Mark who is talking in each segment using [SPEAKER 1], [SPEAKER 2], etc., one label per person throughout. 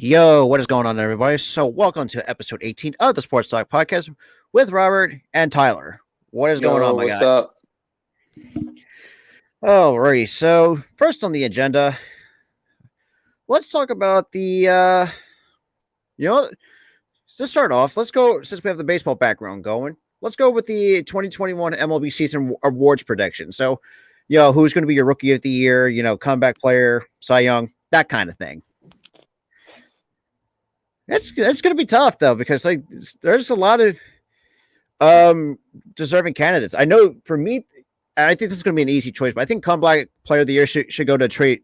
[SPEAKER 1] Yo, what is going on, everybody? So, welcome to episode 18 of the Sports Talk Podcast with Robert and Tyler. What is going on,
[SPEAKER 2] Yo,
[SPEAKER 1] my
[SPEAKER 2] what's
[SPEAKER 1] guy?
[SPEAKER 2] up?
[SPEAKER 1] Alrighty, so first on the agenda, let's talk about you know, to start off, let's go, since we have the baseball background going, let's go with the 2021 MLB season awards prediction. So, who's going to be your rookie of the year, comeback player, Cy Young, that kind of thing. It's going to be tough, though, because there's a lot of deserving candidates. I know for me, and I think this is going to be an easy choice, but I think comeback player of the year should go to Trey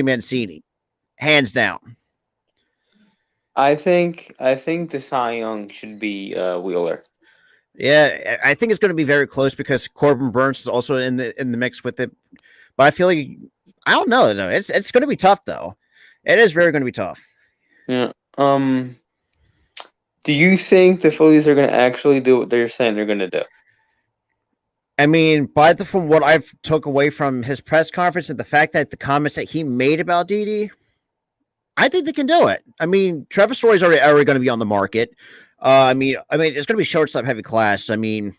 [SPEAKER 1] Mancini, hands down.
[SPEAKER 2] I think the Cy Young should be Wheeler.
[SPEAKER 1] Yeah, I think it's going to be very close because Corbin Burns is also in the mix with it. But I feel like I don't know. No, it's going to be tough though. It is very going to be tough.
[SPEAKER 2] Yeah. Do you think the Phillies are going to actually do what they're saying they're going to do?
[SPEAKER 1] I mean, from what I've took away from his press conference and the fact that the comments that he made about Didi, I think they can do it. I mean, Trevor Story's already going to be on the market. I mean, it's going to be shortstop heavy class. I mean,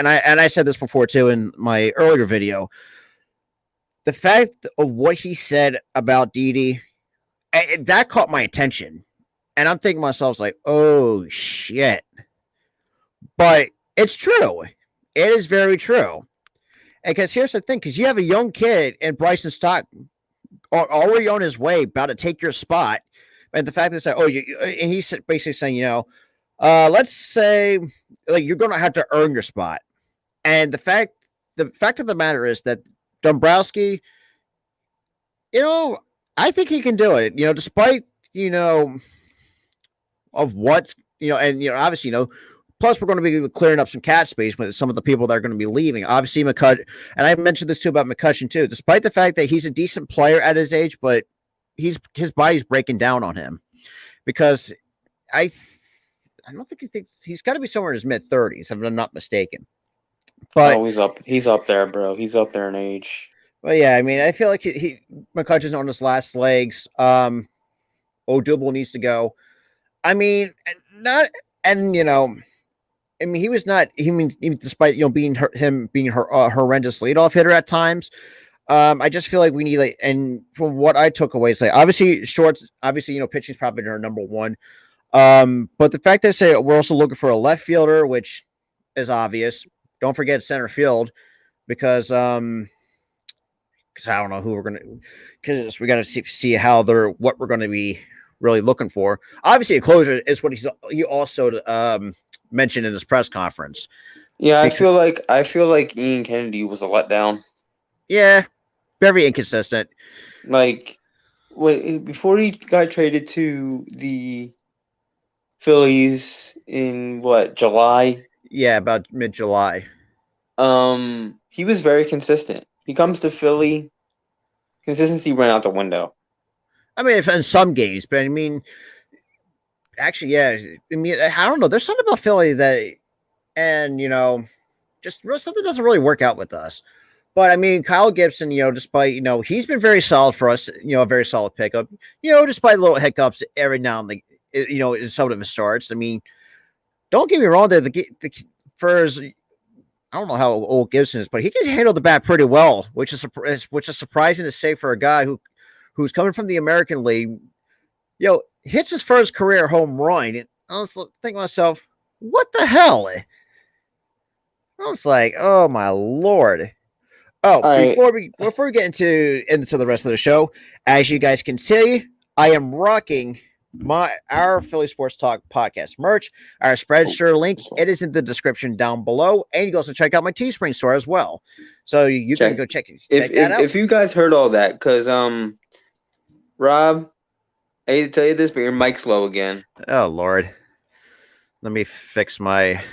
[SPEAKER 1] I said this before too in my earlier video. The fact of what he said about Didi, that caught my attention, and I'm thinking to myself like, oh shit. But it's true. It is very true. And because here's the thing, because you have a young kid in Bryson Stott already on his way, about to take your spot. And the fact is that, and he's basically saying, let's say like you're going to have to earn your spot. And the fact of the matter is that Dombrowski, I think he can do it, despite, of what's, and, obviously, plus we're going to be clearing up some cap space with some of the people that are going to be leaving. Obviously, McCutchen, and I mentioned this too about McCutchen too, despite the fact that he's a decent player at his age, but his body's breaking down on him because I don't think he thinks he's got to be somewhere in his mid 30s, if I'm not mistaken. But
[SPEAKER 2] he's up there, bro. He's up there in age.
[SPEAKER 1] Well, yeah, I mean, I feel like McCutchen's on his last legs. Odubel needs to go. I mean, I mean, he was not. He means despite being horrendous leadoff hitter at times. I just feel like we need and from what I took away, is obviously shorts. Obviously, pitching's probably our number one. But the fact that we're also looking for a left fielder, which is obvious. Don't forget center field because I don't know who we're gonna because we got to see how what we're going to be really looking for. Obviously, a closer is what he also mentioned in his press conference.
[SPEAKER 2] Yeah, I feel like Ian Kennedy was a letdown.
[SPEAKER 1] Yeah, very inconsistent.
[SPEAKER 2] Like before he got traded to the Phillies in July?
[SPEAKER 1] Yeah, about mid-July.
[SPEAKER 2] He was very consistent. He comes to Philly, consistency ran out the window.
[SPEAKER 1] I mean, in some games, but I mean, actually, yeah. I mean, I don't know. There's something about Philly that, and just something doesn't really work out with us. But I mean, Kyle Gibson, despite he's been very solid for us. A very solid pickup. Despite little hiccups every now and then, in some of his starts. I mean, don't get me wrong. There, the first. I don't know how old Gibson is, but he can handle the bat pretty well, which is surprising to say for a guy who's coming from the American League. Hits his first career home run. And I was thinking to myself, what the hell? I was like, oh my Lord. Oh, before we get into the rest of the show, as you guys can see, I am rocking our Philly Sports Talk podcast merch, our Spreadshirt link. It is in the description down below, and you can also check out my Teespring store as well. So you can go check that out.
[SPEAKER 2] If you guys heard all that, because Rob, I hate to tell you this, but your mic's low again.
[SPEAKER 1] Oh Lord, let me fix my.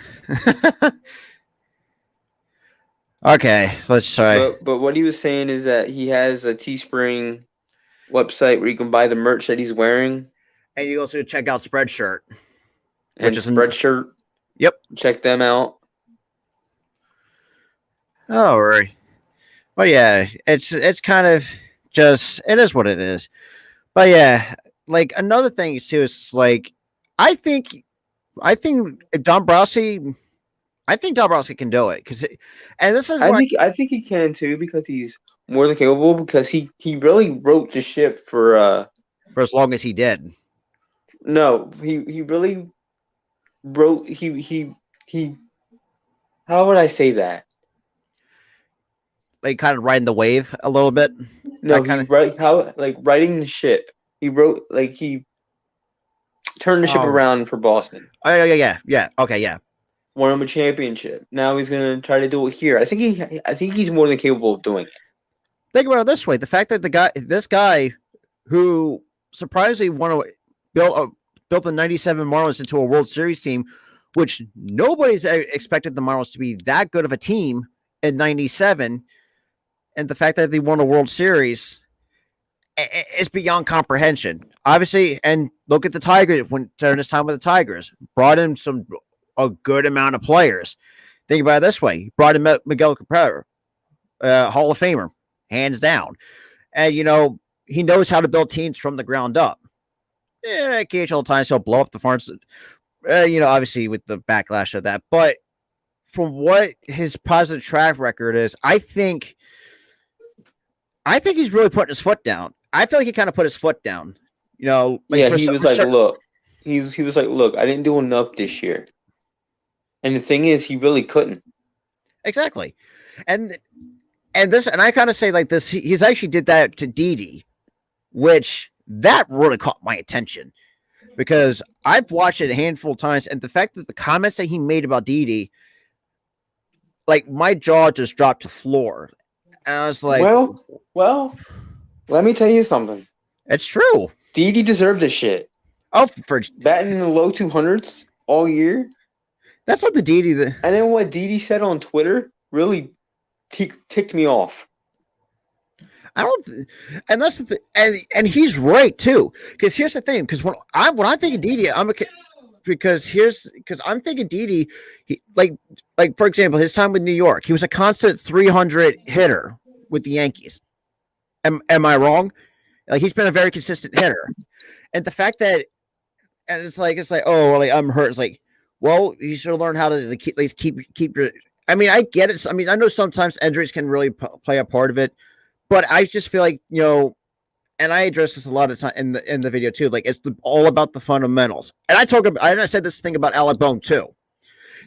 [SPEAKER 1] Okay, let's try.
[SPEAKER 2] But what he was saying is that he has a Teespring website where you can buy the merch that he's wearing.
[SPEAKER 1] And you also check out Spreadshirt.
[SPEAKER 2] And Spreadshirt.
[SPEAKER 1] Yep.
[SPEAKER 2] Check them out.
[SPEAKER 1] Oh, right. Well, yeah, it's kind of just, it is what it is. But yeah, like another thing too is like I think Don Brossi. I think Don Brossi can do it because, and this is
[SPEAKER 2] I
[SPEAKER 1] what
[SPEAKER 2] think I think he can too because he's more than capable because he really wrote the ship for
[SPEAKER 1] for as long as he did,
[SPEAKER 2] no he really wrote he how would I say that?
[SPEAKER 1] like kind of riding the wave a little bit.
[SPEAKER 2] No,
[SPEAKER 1] That
[SPEAKER 2] he
[SPEAKER 1] kind of
[SPEAKER 2] write how like writing the ship. He wrote like he turned the ship
[SPEAKER 1] oh,
[SPEAKER 2] around for Boston.
[SPEAKER 1] oh yeah. Okay, yeah.
[SPEAKER 2] Won him a championship. Now he's gonna try to do it here. I think he's more than capable of doing it.
[SPEAKER 1] Think about it this way: the fact that this guy, who surprisingly built a, built the '97 Marlins into a World Series team, which nobody's expected the Marlins to be that good of a team in '97, and the fact that they won a World Series is beyond comprehension. Obviously, and look at the Tigers when during this time with the Tigers, brought in a good amount of players. Think about it this way: brought in Miguel Cabrera, Hall of Famer, hands down, and he knows how to build teams from the ground up. Occasional times he'll blow up the farms, obviously with the backlash of that. But from what his positive track record is, I think he's really putting his foot down. I feel like he kind of put his foot down. Like
[SPEAKER 2] Yeah,
[SPEAKER 1] for
[SPEAKER 2] he
[SPEAKER 1] some,
[SPEAKER 2] was
[SPEAKER 1] for
[SPEAKER 2] like,
[SPEAKER 1] certain,
[SPEAKER 2] look, he was like, look, I didn't do enough this year. And the thing is, he really couldn't.
[SPEAKER 1] exactly, and I kind of say like this. He's actually did that to Didi, which that really caught my attention because I've watched it a handful of times, and the fact that the comments that he made about Didi, like my jaw just dropped to the floor, and I was like,
[SPEAKER 2] well, let me tell you something.
[SPEAKER 1] it's true.
[SPEAKER 2] Didi deserved this shit.
[SPEAKER 1] Oh, for
[SPEAKER 2] Batting in the low 200s all year.
[SPEAKER 1] that's not the Didi that.
[SPEAKER 2] And then what Didi said on Twitter really ticked me off.
[SPEAKER 1] I don't, and that's the thing, and he's right too. Because here's the thing: because when I think of Didi, because I'm thinking Didi, like for example, his time with New York, he was a constant 300 hitter with the Yankees. Am I wrong? Like he's been a very consistent hitter, and the fact that, and it's like oh, like I'm hurt. It's like, well, you should learn how to keep at least keep your. I mean, I get it. I mean, I know sometimes injuries can really play a part of it. But I just feel like, and I address this a lot of time in the video too. Like it's all about the fundamentals. And I said this thing about Alec Bohm too.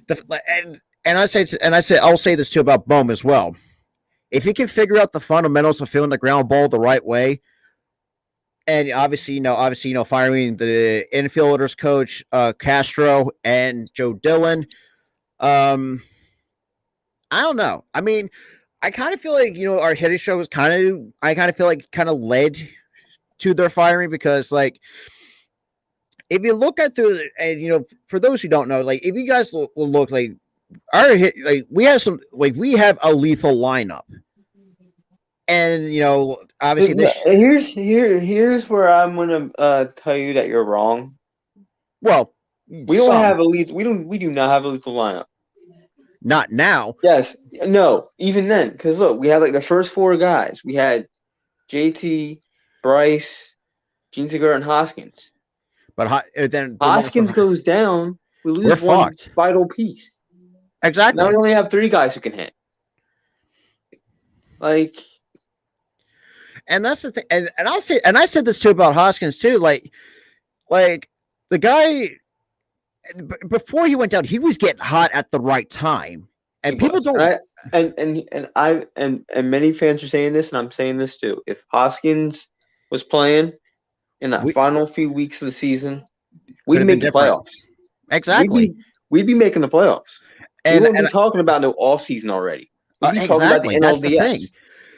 [SPEAKER 1] And I say I'll say this too about Bohm as well. If you can figure out the fundamentals of feeling the ground ball the right way, and obviously firing the infielders coach Castro and Joe Dillon. I don't know. I mean, I kind of feel like our hitting show was I kind of feel like kind of led to their firing because like if you look at and for those who don't know, like if you guys will look like our hit, like we have a lethal lineup, and obviously
[SPEAKER 2] here's where I'm gonna tell you that you're wrong.
[SPEAKER 1] Well,
[SPEAKER 2] we do not have a lethal lineup.
[SPEAKER 1] Not now.
[SPEAKER 2] Yes. No, even then. Because look, we had like the first four guys. We had JT, Bryce, Gene Segura, and Hoskins.
[SPEAKER 1] But then
[SPEAKER 2] Hoskins goes down. We lose one vital piece.
[SPEAKER 1] Exactly.
[SPEAKER 2] Now we only have three guys who can hit. Like,
[SPEAKER 1] and that's the thing. And I'll say, and I said this too about Hoskins too. Like the guy before he went down, he was getting hot at the right time, and people don't.
[SPEAKER 2] And many fans are saying this, and I'm saying this too. If Hoskins was playing in the final few weeks of the season, we'd make the playoffs.
[SPEAKER 1] Exactly,
[SPEAKER 2] we'd be making the playoffs. And we wouldn't be talking about the offseason already. We'd be talking about the NLDS. That's the thing.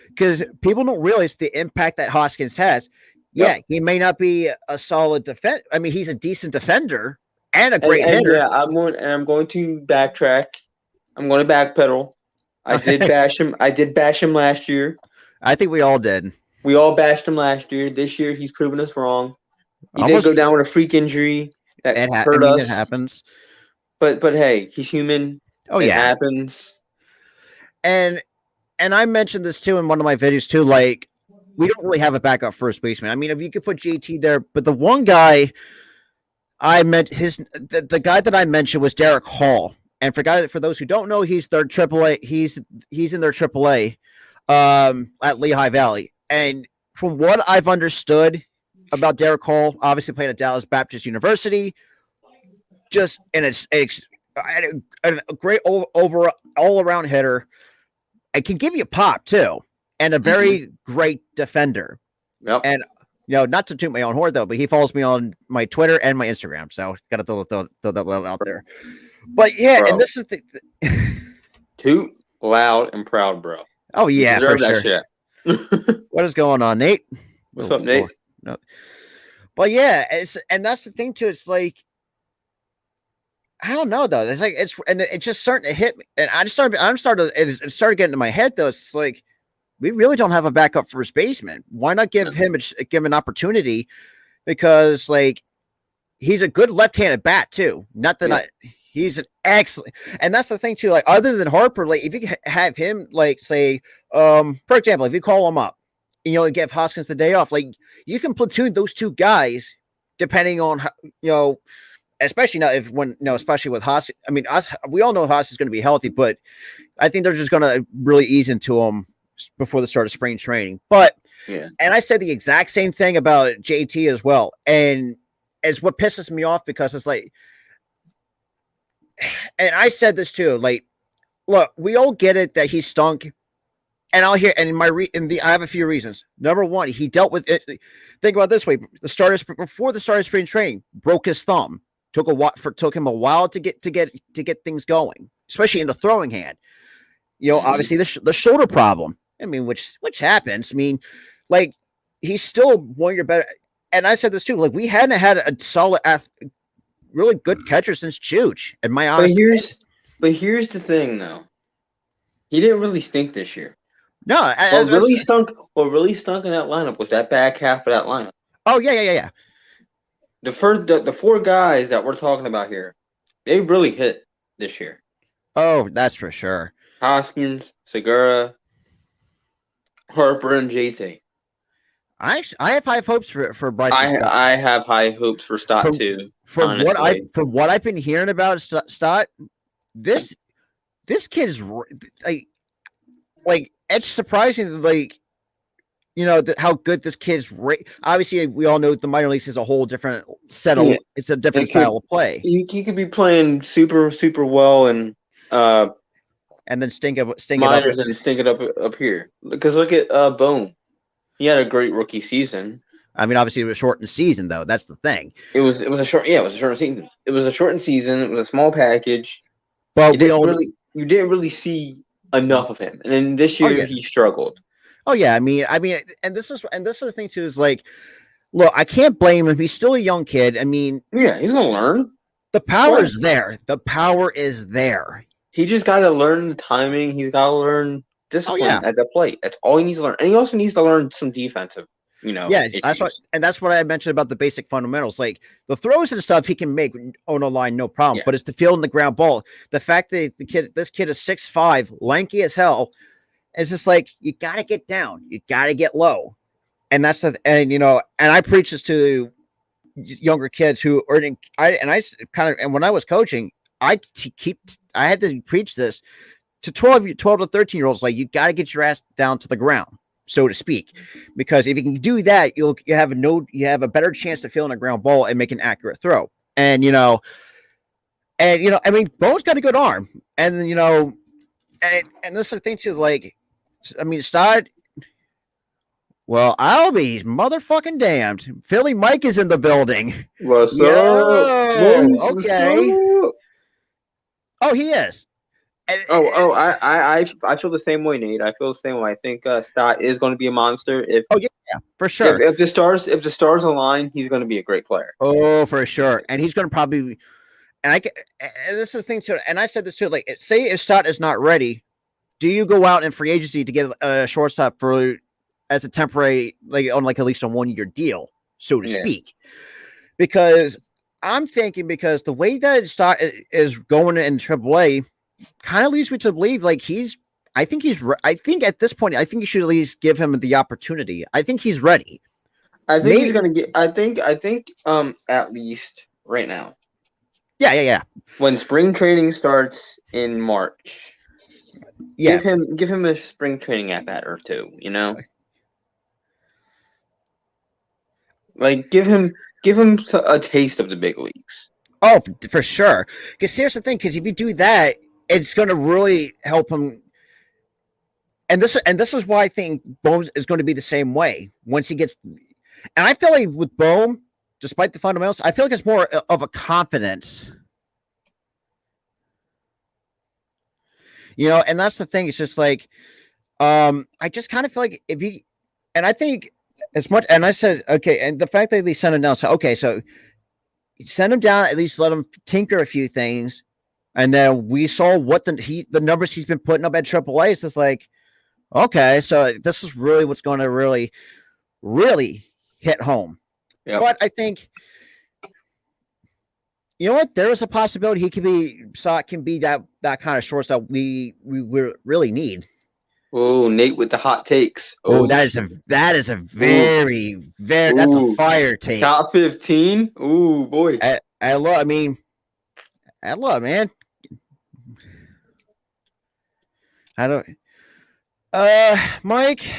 [SPEAKER 1] Because people don't realize the impact that Hoskins has. Yeah, he may not be a solid defense. I mean, he's a decent defender. And a great hitter.
[SPEAKER 2] Yeah, I'm going to backtrack. I'm going to backpedal. I did bash him last year.
[SPEAKER 1] I think we all did.
[SPEAKER 2] We all bashed him last year. This year, he's proven us wrong. He did go down with a freak injury that hurt us.
[SPEAKER 1] It happens.
[SPEAKER 2] But hey, he's human.
[SPEAKER 1] Oh,
[SPEAKER 2] it happens.
[SPEAKER 1] And I mentioned this too in one of my videos too. Like we don't really have a backup first baseman. I mean, if you could put JT there, but the one guy I meant the guy that I mentioned was Derek Hall. And for those who don't know, he's their AAA. He's in their AAA at Lehigh Valley. And from what I've understood about Derek Hall, obviously played at Dallas Baptist University, just and it's a great over all around hitter. It can give you pop too, and a very great defender.
[SPEAKER 2] Yep.
[SPEAKER 1] And not to toot my own horn though, but he follows me on my Twitter and my Instagram, so got to throw that out there. But yeah,
[SPEAKER 2] bro.
[SPEAKER 1] And this is
[SPEAKER 2] toot loud and proud, bro.
[SPEAKER 1] Oh yeah,
[SPEAKER 2] you deserve that
[SPEAKER 1] shit. What is going on, Nate?
[SPEAKER 2] What's up, Nate?
[SPEAKER 1] No. But yeah, and that's the thing too. It's like I don't know though. It's like it's just starting to hit me, and it started getting to my head though. It's like we really don't have a backup first baseman. Why not give him an opportunity? Because like he's a good left-handed bat too. Not that he's an excellent, and that's the thing too. Like other than Harper, like if you have him, like say, for example, if you call him up, and give Hoskins the day off, like you can platoon those two guys depending on how, especially now especially with Haas. I mean, we all know Haas is going to be healthy, but I think they're just going to really ease into him before the start of spring training. But and I said the exact same thing about JT as well, and it's what pisses me off because it's like, and I said this too, like, look, we all get it that he stunk. And I'll hear, and I have a few reasons. Number one, he dealt with it. Think about it this way: before the start of spring training, broke his thumb. Took him a while to get things going, especially in the throwing hand. Obviously the shoulder problem. I mean, which happens. I mean, like he's still one of your better. And I said this too. Like we hadn't had a solid, really good catcher since Chooch. In my honest,
[SPEAKER 2] but here's the thing, though. He didn't really stink this year.
[SPEAKER 1] No,
[SPEAKER 2] what really stunk in that lineup was that back half of that lineup.
[SPEAKER 1] Oh yeah.
[SPEAKER 2] The four guys that we're talking about here, they really hit this year.
[SPEAKER 1] Oh, that's for sure.
[SPEAKER 2] Hoskins, Segura, Harper, and JT.
[SPEAKER 1] I have high hopes for Bryce.
[SPEAKER 2] I have high hopes for Stott too.
[SPEAKER 1] From what I've been hearing about Stott, this kid is like it's surprising, like how good this kid's obviously we all know the minor leagues is a whole different it's a different style of play.
[SPEAKER 2] He could be playing super well and
[SPEAKER 1] then stink it up
[SPEAKER 2] and stink it up here. Because look at Bohm. He had a great rookie season.
[SPEAKER 1] I mean, obviously it was a shortened season though. That's the thing.
[SPEAKER 2] It was a shortened season. It was a shortened season. It was a small package.
[SPEAKER 1] But
[SPEAKER 2] you didn't really see enough of him. And then this year he struggled.
[SPEAKER 1] Oh yeah, I mean, and this is the thing too, is like, look, I can't blame him. He's still a young kid. I mean,
[SPEAKER 2] he's gonna learn.
[SPEAKER 1] The power is there. The power is there.
[SPEAKER 2] He just got to learn timing. He's got to learn discipline at the plate. That's all he needs to learn, and he also needs to learn some defensive. Issues. That's what I mentioned about the basic fundamentals, like the throws and stuff he can make on a line, no problem.
[SPEAKER 1] Yeah.
[SPEAKER 2] But
[SPEAKER 1] But it's the field and the ground ball. The fact that this kid is 6'5", lanky as hell. It's just like you got to get down, you got to get low, and and I preach this to younger kids who are and when I was coaching, I had to preach this to 12 to 13-year-olds, like you got to get your ass down to the ground, so to speak, because if you can do that, you have a better chance to fill in a ground ball and make an accurate throw. And I mean, Bo's got a good arm, and and this is the thing too, like. I mean, Stott. Well, I'll be motherfucking damned. Philly Mike is in the building.
[SPEAKER 2] What's up?
[SPEAKER 1] Okay.
[SPEAKER 2] What's up?
[SPEAKER 1] Oh, he is.
[SPEAKER 2] I feel the same way, Nate. I feel the same way. I think Stott is going to be a monster.
[SPEAKER 1] For sure.
[SPEAKER 2] If the stars align, he's going to be a great player.
[SPEAKER 1] Oh, for sure. And he's going to probably. And this is the thing too. And I said this too. Like, say if Stott is not ready. Do you go out in free agency to get a shortstop as a temporary, like on like at least a 1-year deal, so to speak? Because I'm thinking, because the way that Stott is going in AAA kind of leads me to believe like I think I think at this point, I think you should at least give him the opportunity. I think he's ready.
[SPEAKER 2] I think he's gonna get. I think. At least right now.
[SPEAKER 1] Yeah.
[SPEAKER 2] When spring training starts in March, give him a spring training at bat or two. You know, like give him a taste of the big leagues.
[SPEAKER 1] Oh, for sure. Because here's the thing: because if you do that, it's going to really help him. And this is why I think Bohm is going to be the same way once he gets. And I feel like with Bohm, despite the fundamentals, I feel like it's more of a confidence. And that's the thing. It's just like, I just kind of feel like if he, and I think as much, and I said, okay, and the fact that they sent him down, so okay, so send him down, at least let him tinker a few things. And then we saw what the numbers he's been putting up at AAA. It's just like, okay, so this is really what's going to really, really hit home. Yep. But I think, you know what? There is a possibility he can be that kind of shortstop we really need.
[SPEAKER 2] Oh, Nate with the hot takes.
[SPEAKER 1] Oh, that is a very that's a fire take.
[SPEAKER 2] Top 15. Ooh, boy.
[SPEAKER 1] I love, man. I don't. Mike.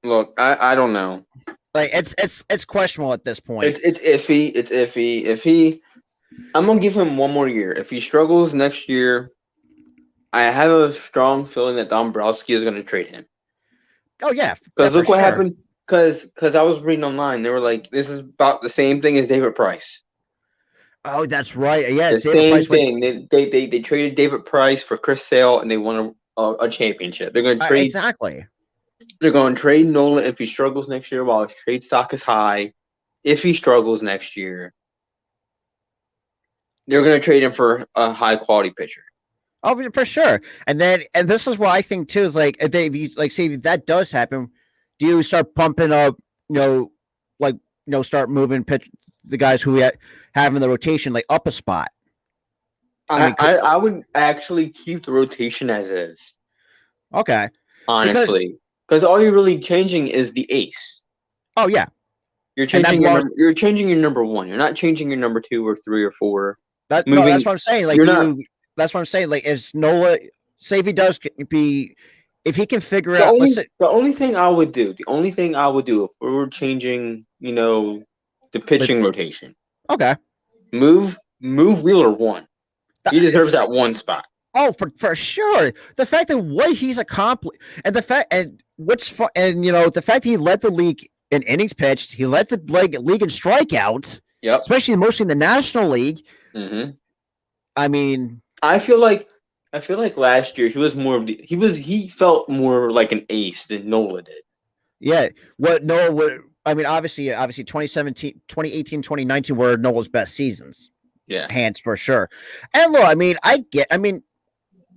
[SPEAKER 2] Look, I don't know.
[SPEAKER 1] Like it's questionable at this point.
[SPEAKER 2] It's iffy. It's iffy. If he, I'm gonna give him one more year. If he struggles next year, I have a strong feeling that Dombrowski is gonna trade him.
[SPEAKER 1] Oh yeah,
[SPEAKER 2] because look what happened. Because I was reading online, they were like, "This is about the same thing as David Price."
[SPEAKER 1] Oh, that's right. Yeah,
[SPEAKER 2] the same thing. They traded David Price for Chris Sale, and they won a championship. They're going to trade
[SPEAKER 1] exactly.
[SPEAKER 2] They're going to trade Nola if he struggles next year while his trade stock is high. If he struggles next year, they're going to trade him for a high quality pitcher.
[SPEAKER 1] Oh, for sure. And this is what I think too is like say if that does happen, do you start pumping up? Start moving the guys who have in the rotation like up a spot.
[SPEAKER 2] I would actually keep the rotation as is.
[SPEAKER 1] Okay.
[SPEAKER 2] Honestly. Because all you're really changing is the ace.
[SPEAKER 1] Oh yeah.
[SPEAKER 2] You're changing you're changing your number one. You're not changing your number 2 or 3 or 4.
[SPEAKER 1] That's what I'm saying. Like that's what I'm saying. Like if Nola, say if he does if he can figure out
[SPEAKER 2] the only thing I would do if we were changing, the pitching rotation.
[SPEAKER 1] Okay.
[SPEAKER 2] Move Wheeler 1. He deserves that 1 spot.
[SPEAKER 1] Oh, for sure. The fact that what he's accomplished, and the fact the fact he led the league in innings pitched, he led the league in strikeouts.
[SPEAKER 2] Yep.
[SPEAKER 1] Especially mostly in the National League.
[SPEAKER 2] Mm-hmm.
[SPEAKER 1] I mean,
[SPEAKER 2] I feel like last year he was he felt more like an ace than Nola did.
[SPEAKER 1] Yeah. What Nola would. I mean, obviously 2017, 2018, 2019 were Nola's best seasons.
[SPEAKER 2] Yeah.
[SPEAKER 1] Hands for sure. And look,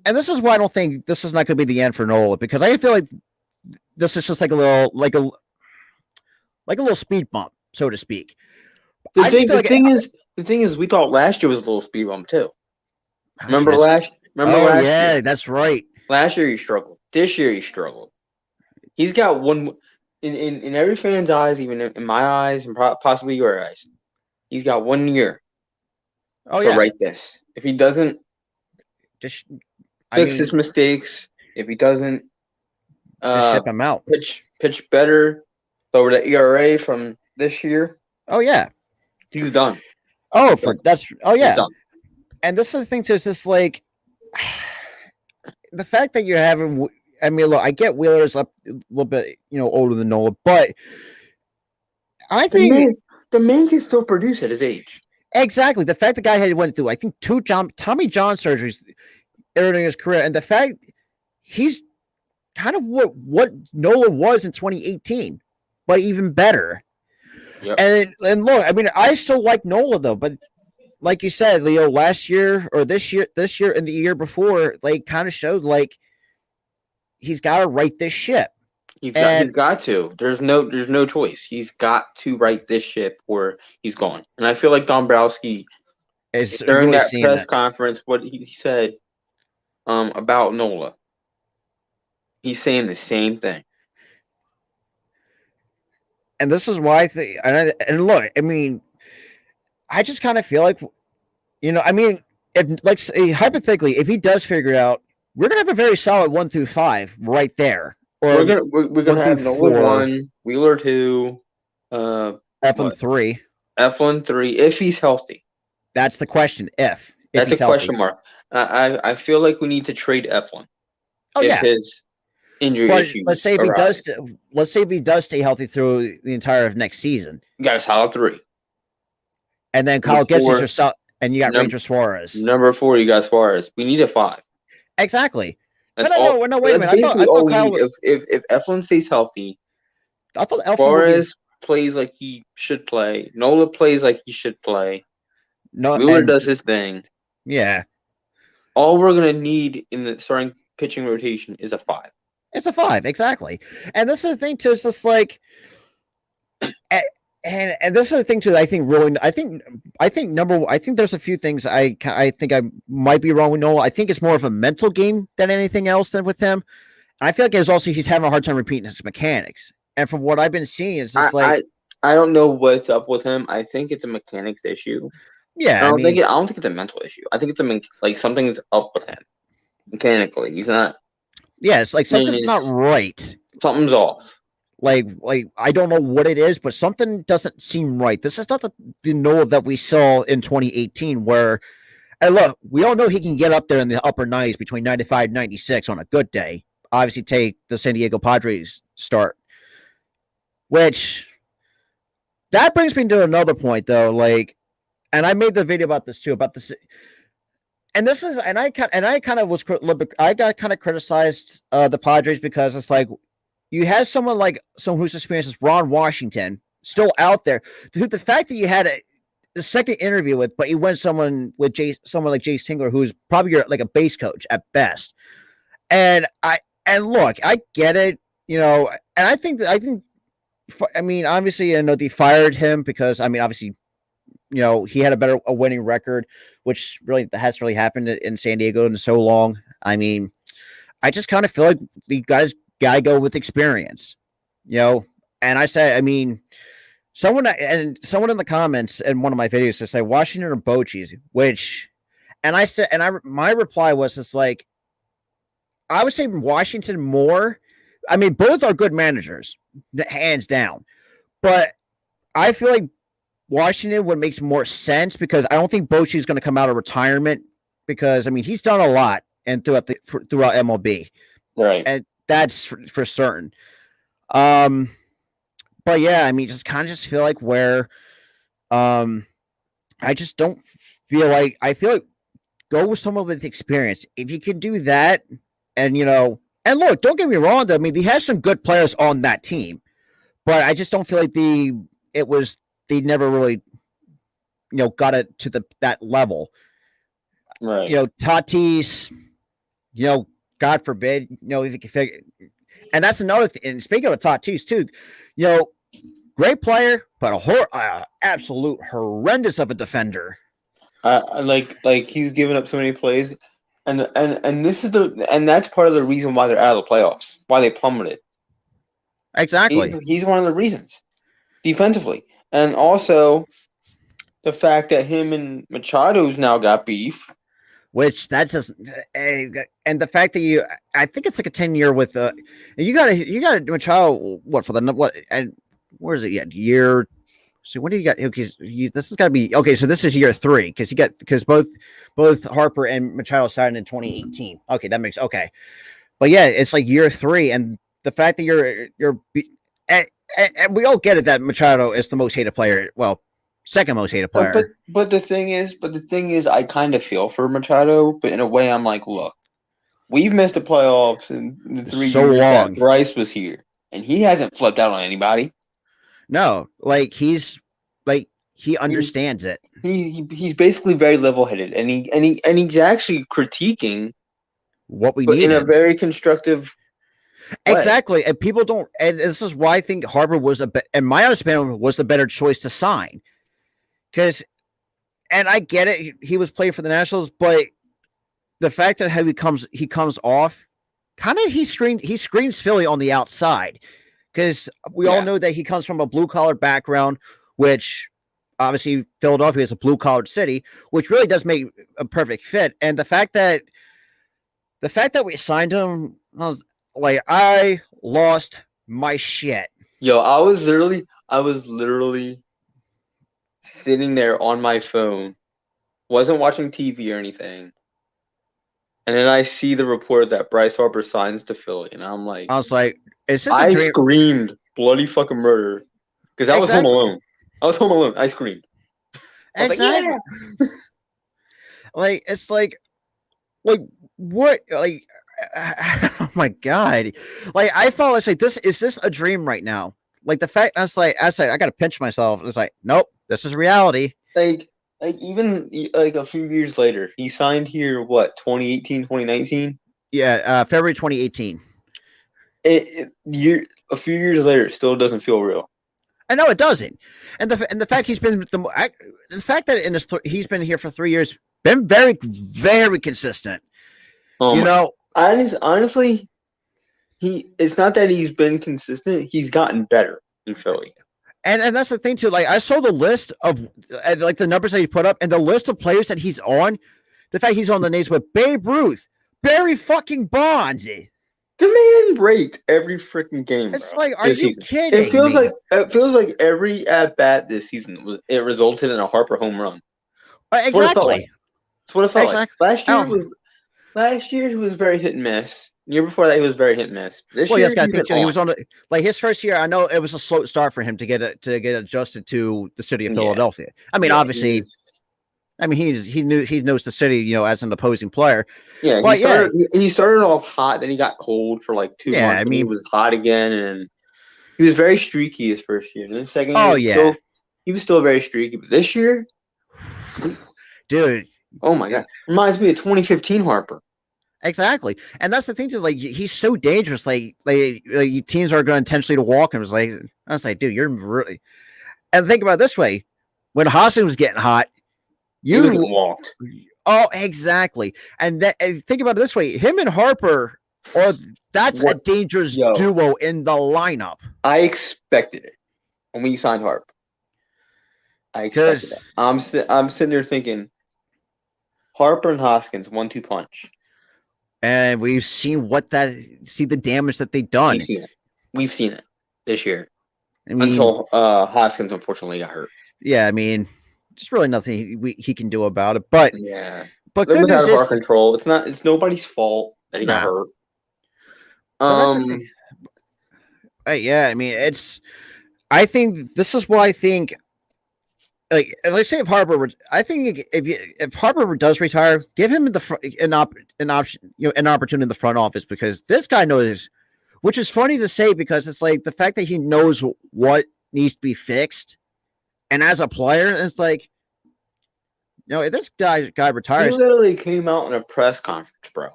[SPEAKER 1] and this is why I don't think this is not going to be the end for Nola, because I feel like this is just like a little speed bump, so to speak.
[SPEAKER 2] The thing is, we thought last year was a little speed bump too. Remember last year?
[SPEAKER 1] That's right.
[SPEAKER 2] Last year he struggled. This year he struggled. He's got one in every fan's eyes, even in my eyes and possibly your eyes. He's got 1 year.
[SPEAKER 1] To
[SPEAKER 2] write this. If he doesn't fix his mistakes, if he doesn't
[SPEAKER 1] ship him out,
[SPEAKER 2] pitch better, lower the ERA from this year.
[SPEAKER 1] Oh yeah,
[SPEAKER 2] he's done.
[SPEAKER 1] And this is the thing too. Is this like the fact that you're having? I mean, look, I get Wheeler's up a little bit, older than Nola, but I think
[SPEAKER 2] the man can still produce at his age.
[SPEAKER 1] Exactly. The fact the guy had went through, I think, 2 Tommy John surgeries early in his career, and the fact he's kind of what Nola was in 2018, but even better. Yep. And look, I mean, I still like Nola though, but like you said, Leo, last year or this year, and the year before, like kind of showed like he's got to right this ship.
[SPEAKER 2] He's got to. There's no choice. He's got to right this ship or he's gone. And I feel like Dombrowski
[SPEAKER 1] is
[SPEAKER 2] during
[SPEAKER 1] really
[SPEAKER 2] that press conference, what he said about Nola. He's saying the same thing.
[SPEAKER 1] And this is why I think, and look, I mean, I just kind of feel like, I mean, if like hypothetically, if he does figure it out, we're gonna have a very solid 1 through 5 right there.
[SPEAKER 2] Or we're gonna have Nola 1, Wheeler 2,
[SPEAKER 1] Eflin 3.
[SPEAKER 2] Eflin 3, if he's healthy.
[SPEAKER 1] That's the question. If
[SPEAKER 2] that's a question mark. I feel like we need to trade Eflin.
[SPEAKER 1] Oh yeah.
[SPEAKER 2] His injury issues.
[SPEAKER 1] Let's say if he does. Let's say if he does stay healthy through the entire of next season.
[SPEAKER 2] You got a solid 3.
[SPEAKER 1] And then Kyle Gibson's your solid, and you got Ranger Suarez.
[SPEAKER 2] Number 4, you got Suarez. We need a 5.
[SPEAKER 1] Exactly.
[SPEAKER 2] That's all. No, wait a minute. I thought Kyle. If Eflin stays healthy,
[SPEAKER 1] I thought
[SPEAKER 2] Suarez plays like he should play. Nola plays like he should play. Wheeler does his thing.
[SPEAKER 1] Yeah.
[SPEAKER 2] All we're gonna need in the starting pitching rotation is a 5.
[SPEAKER 1] It's a 5, exactly. And this is the thing too. It's just like, and this is the thing too. I think there's a few things I think I might be wrong with Nola. I think it's more of a mental game than anything else than with him. And I feel like he's having a hard time repeating his mechanics. And from what I've been seeing, it's just
[SPEAKER 2] I don't know what's up with him. I think it's a mechanics issue.
[SPEAKER 1] Yeah,
[SPEAKER 2] I don't think it's a mental issue. I think it's like something's up with him mechanically. He's not.
[SPEAKER 1] Yeah, it's like something's not right.
[SPEAKER 2] Something's off.
[SPEAKER 1] Like I don't know what it is, but something doesn't seem right. This is not the Nola that we saw in 2018, where, and look, we all know he can get up there in the upper 90s between 95 and 96 on a good day. Obviously, take the San Diego Padres start, which that brings me to another point, though. Like, and I made the video about this too, about this. And this is, and I got kind of criticized the Padres because it's like you had someone who's experienced as Ron Washington still out there. The fact that you had a second interview with, but you went someone like Jace Tingler, who's probably like a base coach at best. And look, I get it, and I think, I mean, obviously, I know they fired him because, I mean, obviously, he had a winning record, which really hasn't really happened in San Diego in so long. I mean, I just kind of feel like the guys gotta go with experience, and I say, I mean, someone in the comments in one of my videos to say Washington or Bochy, and I said, my reply was just like, I would say Washington more. I mean, both are good managers, hands down, but I feel like Washington would make more sense because I don't think Bochy is going to come out of retirement because, I mean, he's done a lot and throughout MLB.
[SPEAKER 2] Right.
[SPEAKER 1] And that's for certain. But yeah, I mean, I feel like where, I just don't feel like, go with someone with experience. If you can do that and, and look, don't get me wrong, though. I mean, he has some good players on that team, but I just don't feel like they never really, got it to that level.
[SPEAKER 2] Right.
[SPEAKER 1] Tatis, God forbid, if you can figure, and that's another thing. And speaking of Tatis too, great player, but a absolute horrendous of a defender.
[SPEAKER 2] Like he's given up so many plays, and this is that's part of the reason why they're out of the playoffs, why they plummeted.
[SPEAKER 1] Exactly.
[SPEAKER 2] He's one of the reasons, defensively. And also, the fact that him and Machado's now got beef,
[SPEAKER 1] which that's just, and the fact that I think it's like a 10-year with you got Machado and where is it yet year? So when do you got? Okay, this has got to be okay. So this is year 3 because both Harper and Machado signed in 2018. Okay, that makes okay, but yeah, it's like year 3, and the fact that you're. And we all get it that Machado is the most hated player. Well, second most hated player.
[SPEAKER 2] But the thing is, I kind of feel for Machado, but in a way, I'm like, look, we've missed the playoffs in the 3
[SPEAKER 1] so
[SPEAKER 2] years
[SPEAKER 1] long.
[SPEAKER 2] that Bryce was here, and he hasn't flipped out on anybody.
[SPEAKER 1] No, like he understands it.
[SPEAKER 2] He's basically very level-headed, and he's actually critiquing
[SPEAKER 1] what we need
[SPEAKER 2] in a very constructive.
[SPEAKER 1] Exactly, and people don't. And this is why I think Harper was in my understanding, was the better choice to sign, because and I get it. He was playing for the Nationals, but the fact that how he comes off, kind of he screens Philly on the outside, because we all know that he comes from a blue collar background, which obviously Philadelphia is a blue collar city, which really does make a perfect fit. And the fact that we signed him, I lost my shit.
[SPEAKER 2] Yo, I was literally sitting there on my phone, wasn't watching TV or anything. And then I see the report that Bryce Harper signs to Philly, and I'm like,
[SPEAKER 1] I was like, is this
[SPEAKER 2] I screamed bloody fucking murder, because I was home alone. I screamed.
[SPEAKER 1] Exactly. Like, it's like what? Like, oh my God. Like, I felt like is this a dream right now? Like, the fact I said, I got to pinch myself. It's like, nope, this is reality.
[SPEAKER 2] Like even like a few years later, he signed here, what, 2018, 2019?
[SPEAKER 1] Yeah, February 2018.
[SPEAKER 2] A few years later, it still doesn't feel real.
[SPEAKER 1] I know it doesn't, and the fact he's been the fact that he's been here for 3 years, been very, very consistent.
[SPEAKER 2] Honestly, it's not that he's been consistent; he's gotten better in Philly.
[SPEAKER 1] And that's the thing too. Like, I saw the list of like the numbers that he put up, and the list of players that he's on. The fact he's on the names with Babe Ruth, Barry fucking Bonds.
[SPEAKER 2] The man breaks every freaking game.
[SPEAKER 1] It's like, are you kidding?
[SPEAKER 2] It feels like every at bat this season it resulted in a Harper home run.
[SPEAKER 1] Exactly.
[SPEAKER 2] That's what it felt like. Last year was very hit and miss. The year before that, he was very hit and miss. This year,
[SPEAKER 1] he was on his first year. I know it was a slow start for him to get adjusted to the city of Philadelphia. I mean, obviously. He knows the city, as an opposing player.
[SPEAKER 2] Yeah, he started off hot, then he got cold for like 2 months. He was hot again, and he was very streaky his first year. And then second year, he was still very streaky. But this year,
[SPEAKER 1] dude,
[SPEAKER 2] oh my God, reminds me of 2015 Harper.
[SPEAKER 1] Exactly, and that's the thing too. Like, he's so dangerous. Like teams are going intentionally to walk him. I was like, dude, you're really. And think about it this way: when Hoskins was getting hot.
[SPEAKER 2] You walked.
[SPEAKER 1] Oh, exactly. And think about it this way: him and Harper that's a dangerous duo in the lineup.
[SPEAKER 2] I expected it when we signed Harper. I expected it. I'm sitting there thinking, Harper and Hoskins 1-2 punch.
[SPEAKER 1] And we've seen the damage that they've done.
[SPEAKER 2] We've seen it this year. Until Hoskins unfortunately got hurt.
[SPEAKER 1] Yeah, I mean, just really nothing he can do about it. But
[SPEAKER 2] yeah,
[SPEAKER 1] but
[SPEAKER 2] it was out of our control. It's nobody's fault that he got hurt.
[SPEAKER 1] Yeah, I mean, I think this is why I think. Like say if Harper, I think if Harper does retire, give him an option, an opportunity in the front office, because this guy knows, which is funny to say because it's like the fact that he knows what needs to be fixed. And as a player, it's like, if this guy retires.
[SPEAKER 2] He literally came out in a press conference, bro.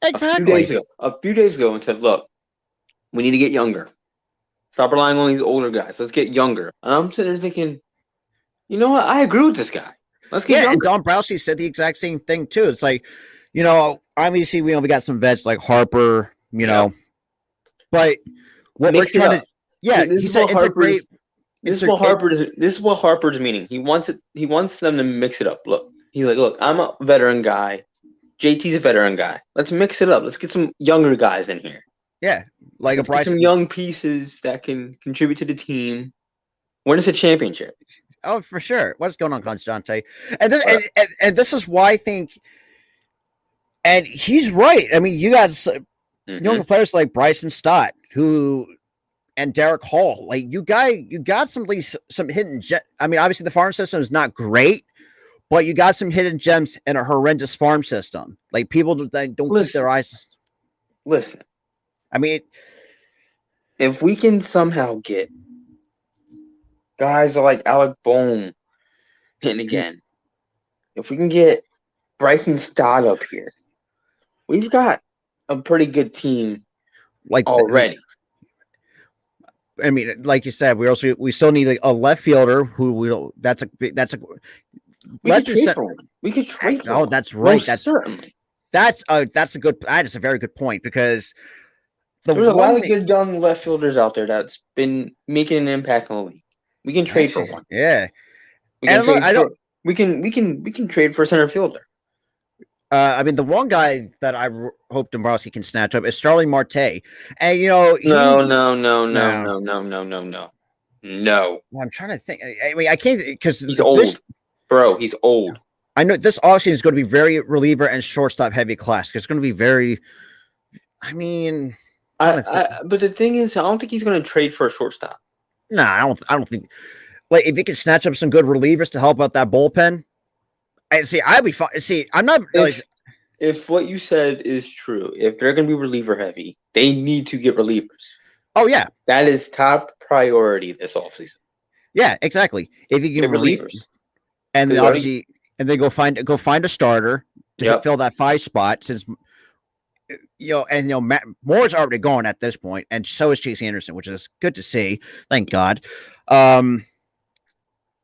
[SPEAKER 1] Exactly.
[SPEAKER 2] A few days ago and said, look, we need to get younger. Stop relying on these older guys. Let's get younger. And I'm sitting there thinking, you know what? I agree with this guy. Let's get younger.
[SPEAKER 1] And Don Browski said the exact same thing, too. It's like, obviously we got some vets like Harper, but what we're trying to. Yeah, he said it's a great.
[SPEAKER 2] This is what Harper's meaning. He wants them to mix it up. Look, he's like, look, I'm a veteran guy. JT's a veteran guy. Let's mix it up. Let's get some younger guys in here.
[SPEAKER 1] Yeah, like
[SPEAKER 2] Let's get some young pieces that can contribute to the team. Win us a championship.
[SPEAKER 1] Oh, for sure. What's going on, Constante? And this is why I think, and he's right. I mean, you got younger players like Bryson Stott, and Derek Hall. Like, you got some hidden gems. I mean, obviously the farm system is not great, but you got some hidden gems in a horrendous farm system. Like, people don't keep their eyes.
[SPEAKER 2] Listen,
[SPEAKER 1] I mean,
[SPEAKER 2] if we can somehow get guys like Alec Bohm hitting again, if we can get Bryson Stott up here, we've got a pretty good team already.
[SPEAKER 1] I mean, like you said, we still need a left fielder who will. That's a.
[SPEAKER 2] We could trade for one. We could trade for one.
[SPEAKER 1] Oh, that's right.
[SPEAKER 2] Most certainly.
[SPEAKER 1] That's a very good point because
[SPEAKER 2] there's a lot of good young left fielders out there that's been making an impact in the league. We can trade for one.
[SPEAKER 1] Yeah.
[SPEAKER 2] We can trade for a center fielder.
[SPEAKER 1] I mean, the one guy that I hope Dombrowski can snatch up is Starling Marte, and you know,
[SPEAKER 2] no.
[SPEAKER 1] I'm trying to think. I mean, I can't because
[SPEAKER 2] he's old, bro. He's old.
[SPEAKER 1] I know this offseason is going to be very reliever and shortstop heavy class. It's going to be very. I mean,
[SPEAKER 2] but the thing is, I don't think he's going to trade for a shortstop.
[SPEAKER 1] No, I don't think. Like, if you could snatch up some good relievers to help out that bullpen, I'd be fine. See, I'm not.
[SPEAKER 2] If what you said is true, if they're going to be reliever heavy, they need to get relievers.
[SPEAKER 1] Oh yeah,
[SPEAKER 2] that is top priority this offseason.
[SPEAKER 1] Yeah, exactly. If you get
[SPEAKER 2] relievers,
[SPEAKER 1] and then obviously, and then go find a starter to fill that 5 spot, since Matt Moore's already gone at this point, and so is Chase Anderson, which is good to see. Thank God.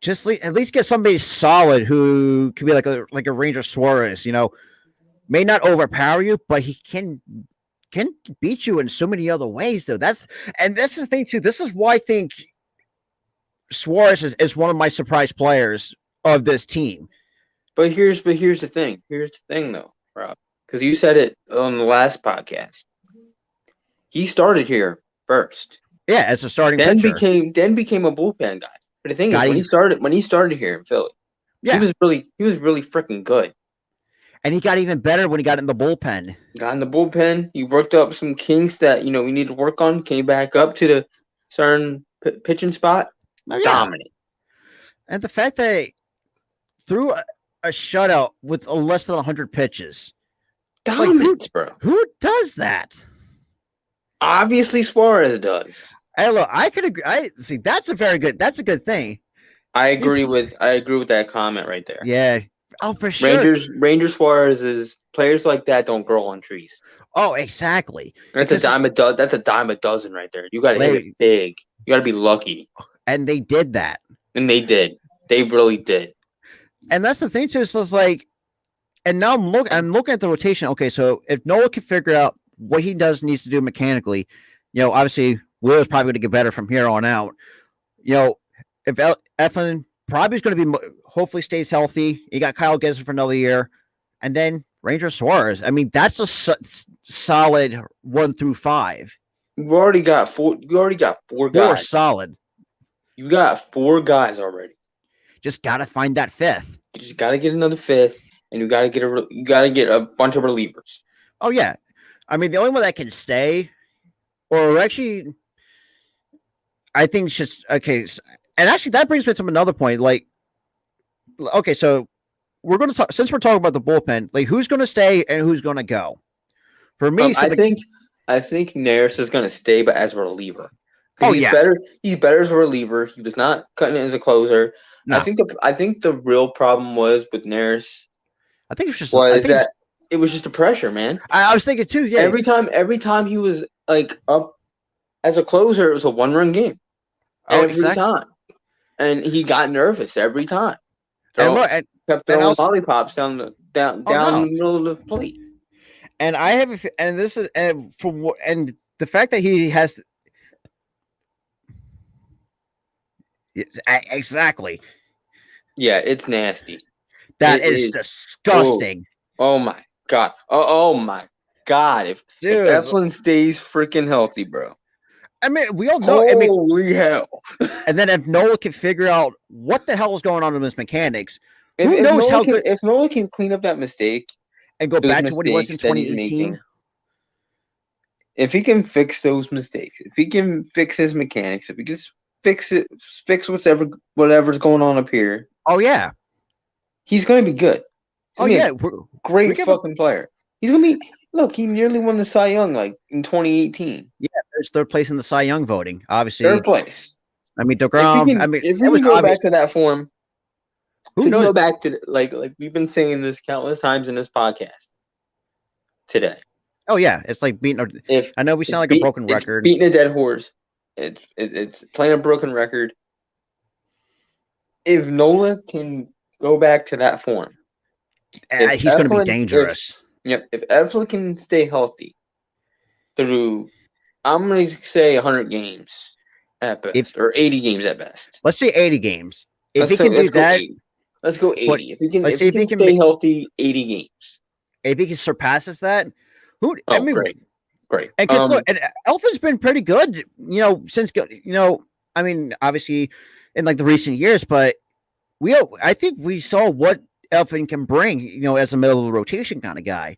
[SPEAKER 1] Just at least get somebody solid who can be like a Ranger Suarez. May not overpower you, but he can beat you in so many other ways. Though that's the thing too. This is why I think Suarez is one of my surprise players of this team.
[SPEAKER 2] But here's the thing. Here's the thing, though, Rob, because you said it on the last podcast. He started here first.
[SPEAKER 1] Yeah, as a starting
[SPEAKER 2] pitcher.
[SPEAKER 1] Then
[SPEAKER 2] became a bullpen guy. But the thing is, when he started here in Philly, he was really freaking good.
[SPEAKER 1] And he got even better when he got in the bullpen.
[SPEAKER 2] He worked up some kinks that we need to work on. Came back up to the starting pitching spot. Oh, yeah. Dominant.
[SPEAKER 1] And the fact that he threw a shutout with less than 100 pitches.
[SPEAKER 2] Dominant, bro.
[SPEAKER 1] Who does that?
[SPEAKER 2] Obviously, Suarez does.
[SPEAKER 1] Hey, look, I could agree. That's a good thing.
[SPEAKER 2] I agree with that comment right there.
[SPEAKER 1] Yeah. Oh, for sure.
[SPEAKER 2] Rangers Suarez is players like that don't grow on trees.
[SPEAKER 1] Oh, exactly.
[SPEAKER 2] That's a dime a dozen right there. You got to hit it big. You got to be lucky.
[SPEAKER 1] And they did that.
[SPEAKER 2] And they did. They really did.
[SPEAKER 1] And that's the thing too. So it's like, and now I'm looking at the rotation. Okay, so if Noah can figure out what he needs to do mechanically, obviously Will's probably going to get better from here on out. If Eflin probably is going to be, hopefully stays healthy. You got Kyle Gibson for another year, and then Ranger Suarez. I mean, that's a solid 1 through 5.
[SPEAKER 2] You already got 4 guys.
[SPEAKER 1] 4 solid.
[SPEAKER 2] You got 4 guys already.
[SPEAKER 1] Just got to find that 5th.
[SPEAKER 2] You just got to get another 5th, and you got to get a bunch of relievers.
[SPEAKER 1] Oh yeah, I mean the only one that can stay, or actually, I think it's just okay. And actually, that brings me to another point. Like, okay, so we're going to talk, since we're talking about the bullpen, like who's going to stay and who's going to go. For me,
[SPEAKER 2] I think Neris is going to stay, but as a reliever.
[SPEAKER 1] Oh,
[SPEAKER 2] he's better. He's better as a reliever. He was not cutting it as a closer. No. I think the real problem was with Neris.
[SPEAKER 1] I think it was just
[SPEAKER 2] it was just the pressure, man.
[SPEAKER 1] I was thinking too. Yeah.
[SPEAKER 2] Every time he was like up as a closer, it was a 1-run game. Every time, and he got nervous every time. Kept throwing lollipops down the middle of the plate.
[SPEAKER 1] And I have, and this is, and the fact that he has. Exactly.
[SPEAKER 2] Yeah, it's nasty.
[SPEAKER 1] That is disgusting.
[SPEAKER 2] Oh my god. Oh my god. If Eflin stays freaking healthy, bro.
[SPEAKER 1] I mean, we all know.
[SPEAKER 2] Holy hell.
[SPEAKER 1] And then if Nola can figure out what the hell is going on in his mechanics, who knows how good.
[SPEAKER 2] If Nola can clean up that mistake
[SPEAKER 1] and go back to what he was in 2018.
[SPEAKER 2] If he can fix those mistakes, if he can fix his mechanics, if he can fix whatever's going on up here.
[SPEAKER 1] Oh yeah,
[SPEAKER 2] he's gonna be good. Great fucking player. He's gonna be. Look, he nearly won the Cy Young like in 2018.
[SPEAKER 1] Yeah, there's 3rd place in the Cy Young voting. Obviously,
[SPEAKER 2] 3rd place.
[SPEAKER 1] I mean, DeGrom.
[SPEAKER 2] If we can go back to that form, who knows? Go back to like we've been saying this countless times in this podcast today.
[SPEAKER 1] Oh yeah, it's like beating. I know we sound like a broken record.
[SPEAKER 2] Beating a dead horse. It's playing a broken record. If Nola can go back to that form,
[SPEAKER 1] he's going to be dangerous.
[SPEAKER 2] If Eflin can stay healthy through, I'm going to say 100 games at best, or 80 games at best.
[SPEAKER 1] Let's say 80 games. If he can do that,
[SPEAKER 2] let's go 80. If he can stay healthy, 80 games.
[SPEAKER 1] If he surpasses that,
[SPEAKER 2] great.
[SPEAKER 1] And because look, and Elflin's been pretty good, since I mean, obviously in like the recent years, but I think we saw what Elflin can bring, as a middle of the rotation kind of guy.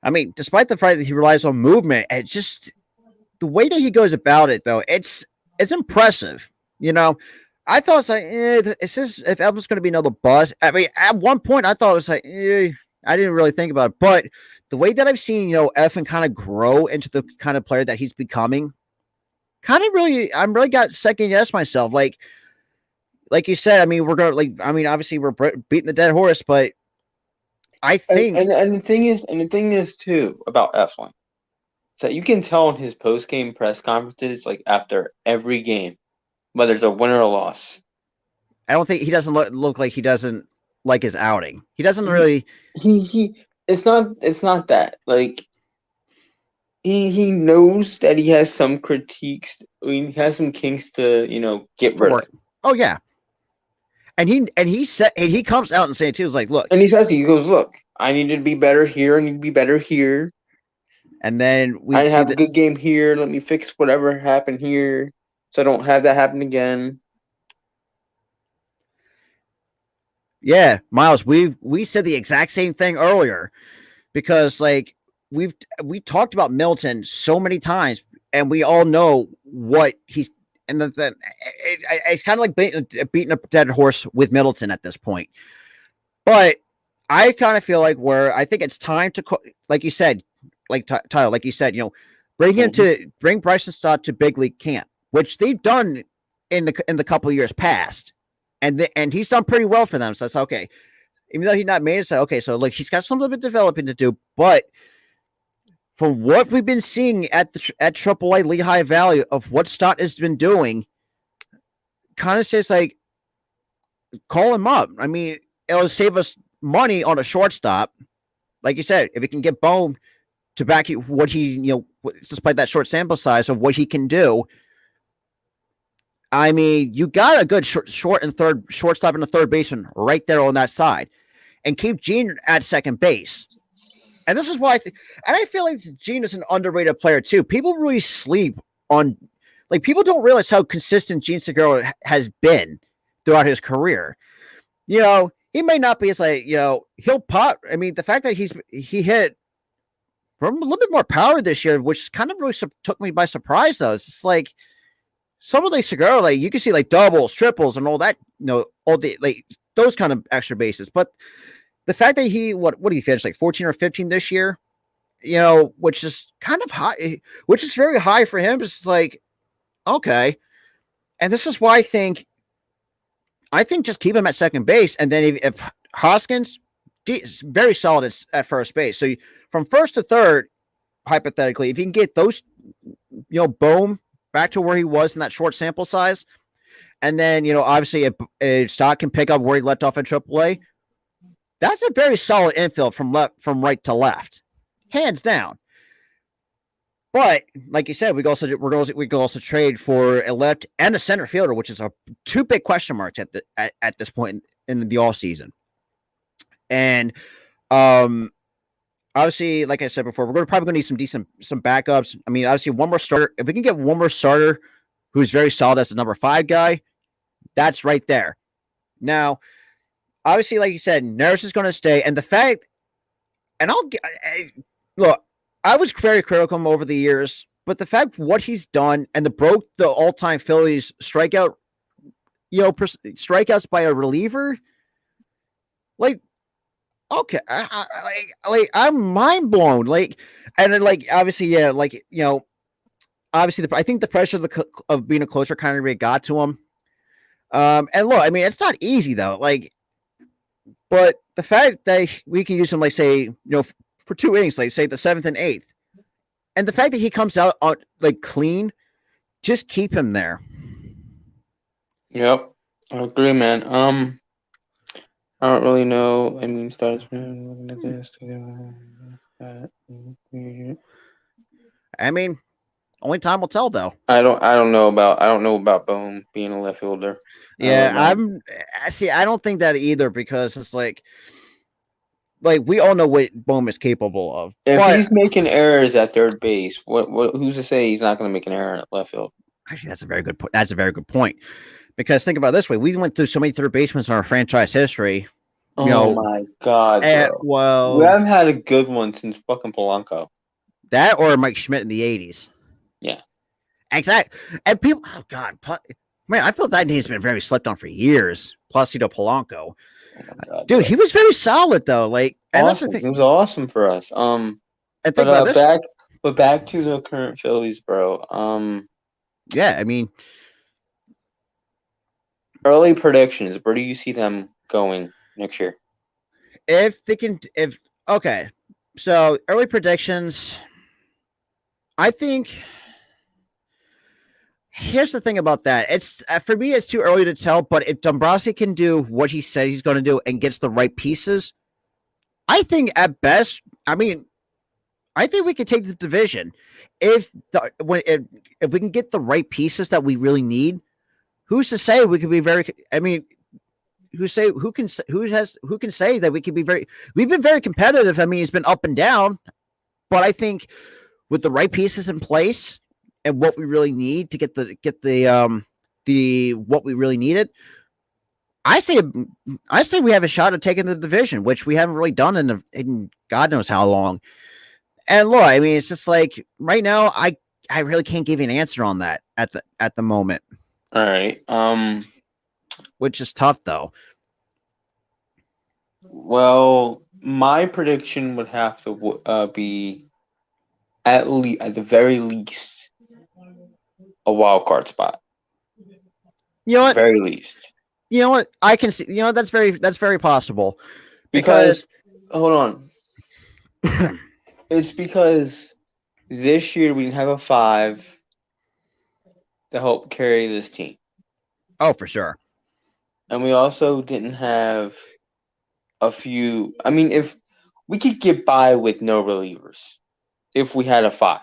[SPEAKER 1] I mean, despite the fact that he relies on movement, and just the way that he goes about it, though, it's impressive. I thought it was like, if Elflin's going to be another bust. I mean, at one point, I thought it was like, I didn't really think about it, but the way that I've seen, Elflin kind of grow into the kind of player that he's becoming, I'm really got second guess myself. Like you said, I mean, obviously we're beating the dead horse, but I think,
[SPEAKER 2] and the thing is too about Eflin, is that you can tell in his post game press conferences, like after every game, whether it's a win or a loss.
[SPEAKER 1] I don't think he doesn't look like he doesn't like his outing. He doesn't really.
[SPEAKER 2] It's not that, like, he knows that he has some critiques. He has some kinks to get rid of.
[SPEAKER 1] Oh yeah. And he comes out and saying too, is like, look,
[SPEAKER 2] and he goes, look, I need to be better here. I need to be better here.
[SPEAKER 1] And then
[SPEAKER 2] I have a good game here. Let me fix whatever happened here, so I don't have that happen again.
[SPEAKER 1] Yeah, Miles, we said the exact same thing earlier, because like we talked about Middleton so many times, and we all know what he's. And it's kind of like beating a dead horse with Middleton at this point. But I kind of feel like I think it's time to, like you said, like Tyler, like you said, bring Bryson Stott to big league camp, which they've done in the couple of years past, and he's done pretty well for them. So that's okay. Even though he's not made it, so okay. So like he's got some little bit developing to do, but from what we've been seeing at AAA Lehigh Valley of what Stott has been doing, kind of says like, call him up. I mean, it'll save us money on a shortstop. Like you said, if he can get Bohm to back what he, despite that short sample size of what he can do. I mean, you got a good shortstop and a third baseman right there on that side, and keep Gene at second base. And this is why I feel like Gene is an underrated player too. People really sleep on, like, people don't realize how consistent Gene Segura has been throughout his career. He may not be as like, he'll pop. I mean, the fact that he hit from a little bit more power this year, which kind of really took me by surprise, though. It's just like some of the Segura, like you can see like doubles, triples, and all that, all the like those kind of extra bases, but. The fact that he, what did he finish, like 14 or 15 this year, which is kind of high, which is very high for him. It's like, okay. And this is why I think just keep him at second base. And then if Hoskins is very solid at first base. So from first to third, hypothetically, if you can get those, Bohm back to where he was in that short sample size. And then, obviously if Stott can pick up where he left off at AAA, that's a very solid infield from right to left, hands down. But like you said, we could also trade for a left and a center fielder, which is two big question marks at this point in the all season. And obviously, like I said before, we're probably going to need some backups. I mean, obviously, one more starter. If we can get one more starter who's very solid as the number 5 guy, that's right there. Now. Obviously, like you said, Neris is going to stay, and the fact, and look, I was very critical of him over the years, but the fact what he's done and broke the all-time Phillies strikeouts by a reliever, like, okay, I'm mind blown, like, and then, like, obviously, yeah, like, obviously, I think the pressure of being a closer kind of really got to him, and look, I mean, it's not easy though, like. But the fact that we can use him, like, say, for 2 innings, like, say, the 7th and 8th, and the fact that he comes out like clean just keep him there.
[SPEAKER 3] Yep, I agree, man. I don't really know. I mean, starts looking at this.
[SPEAKER 1] I mean, only time will tell, though.
[SPEAKER 3] I don't know about Bohm being a left fielder.
[SPEAKER 1] Yeah, I don't think that either, because it's like we all know what Bohm is capable of.
[SPEAKER 3] If he's making errors at third base, what who's to say he's not going to make an error at left field?
[SPEAKER 1] Actually, that's a very good point. That's a very good point. Because think about it this way: we went through so many third basemen in our franchise history.
[SPEAKER 3] Oh my god! Bro. We haven't had a good one since fucking Polanco.
[SPEAKER 1] That or Mike Schmidt in the '80s.
[SPEAKER 3] Yeah,
[SPEAKER 1] exactly. And people, oh god, man, I feel that name's been very slept on for years. Placido Polanco, God, dude, he was very solid though. Like, and
[SPEAKER 3] awesome. It was awesome for us.
[SPEAKER 1] And think about this.
[SPEAKER 3] Back to the current Phillies, bro.
[SPEAKER 1] Yeah, I mean,
[SPEAKER 3] early predictions. Where do you see them going next year?
[SPEAKER 1] Okay, so early predictions. I think. Here's the thing about that. It's for me, it's too early to tell. But if Dombrowski can do what he said he's going to do and gets the right pieces, I think at best, I mean, I think we could take the division if we can get the right pieces that we really need. Who's to say we could be very? I mean, who can say that we could be very? We've been very competitive. I mean, it's been up and down, but I think with the right pieces in place and what we really need to get the what we really needed, I say we have a shot at taking the division, which we haven't really done in God knows how long. And look, I mean, it's just like right now, I really can't give you an answer on that at the moment.
[SPEAKER 3] All right.
[SPEAKER 1] Which is tough though.
[SPEAKER 3] Well, my prediction would have to be at the very least a wild card spot.
[SPEAKER 1] You know what?
[SPEAKER 3] Very least.
[SPEAKER 1] You know what? I can see. You know, that's very possible.
[SPEAKER 3] Because hold on. It's because this year we have a 5 to help carry this team.
[SPEAKER 1] Oh, for sure.
[SPEAKER 3] And we also didn't have a few. I mean, if we could get by with no relievers, if we had a 5.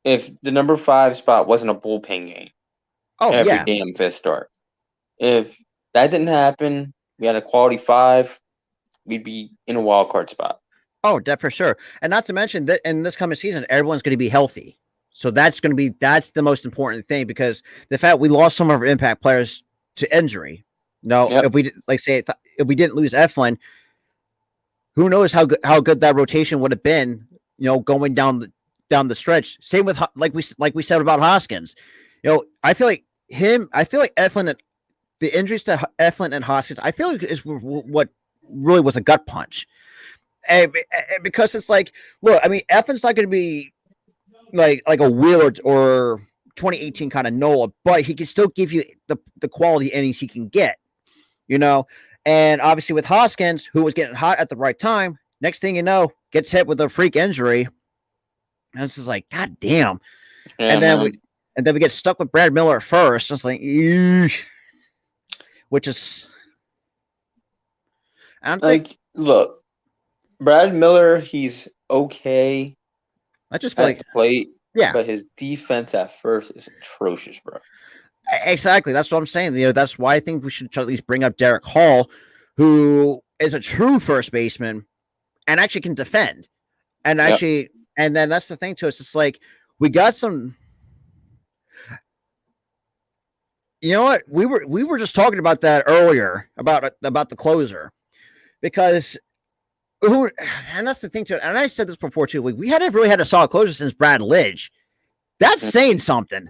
[SPEAKER 3] If the number 5 spot wasn't a bullpen game.
[SPEAKER 1] Oh,
[SPEAKER 3] every damn fifth start. If that didn't happen, we had a quality 5, we'd be in a wild card spot.
[SPEAKER 1] Oh, for sure. And not to mention that in this coming season, everyone's going to be healthy. So that's the most important thing, because the fact we lost some of our impact players to injury. No, if we if we didn't lose Eflin, who knows how good that rotation would have been, going down the stretch. Same with like we said about Hoskins. I feel like Eflin, the injuries to Eflin and Hoskins, I feel like is what really was a gut punch. And because it's like, look, I mean, Eflin's not going to be like a Wheeler or 2018 kind of Nola, but he can still give you the quality innings he can get, And obviously with Hoskins, who was getting hot at the right time, next thing you know, gets hit with a freak injury, and it's just like, God damn. Yeah, and then we get stuck with Brad Miller at first. It's like, eesh. Which is,
[SPEAKER 3] look. Brad Miller, he's okay.
[SPEAKER 1] I just feel like
[SPEAKER 3] the plate,
[SPEAKER 1] yeah,
[SPEAKER 3] but his defense at first is atrocious, bro.
[SPEAKER 1] Exactly, that's what I'm saying. That's why I think we should at least bring up Derek Hall, who is a true first baseman and actually can defend. And actually, and then that's the thing too. It's just like we got some. You know what? We were just talking about that earlier about the closer, because. And that's the thing too. And I said this before too. We hadn't really had a solid closer since Brad Lidge. That's saying something.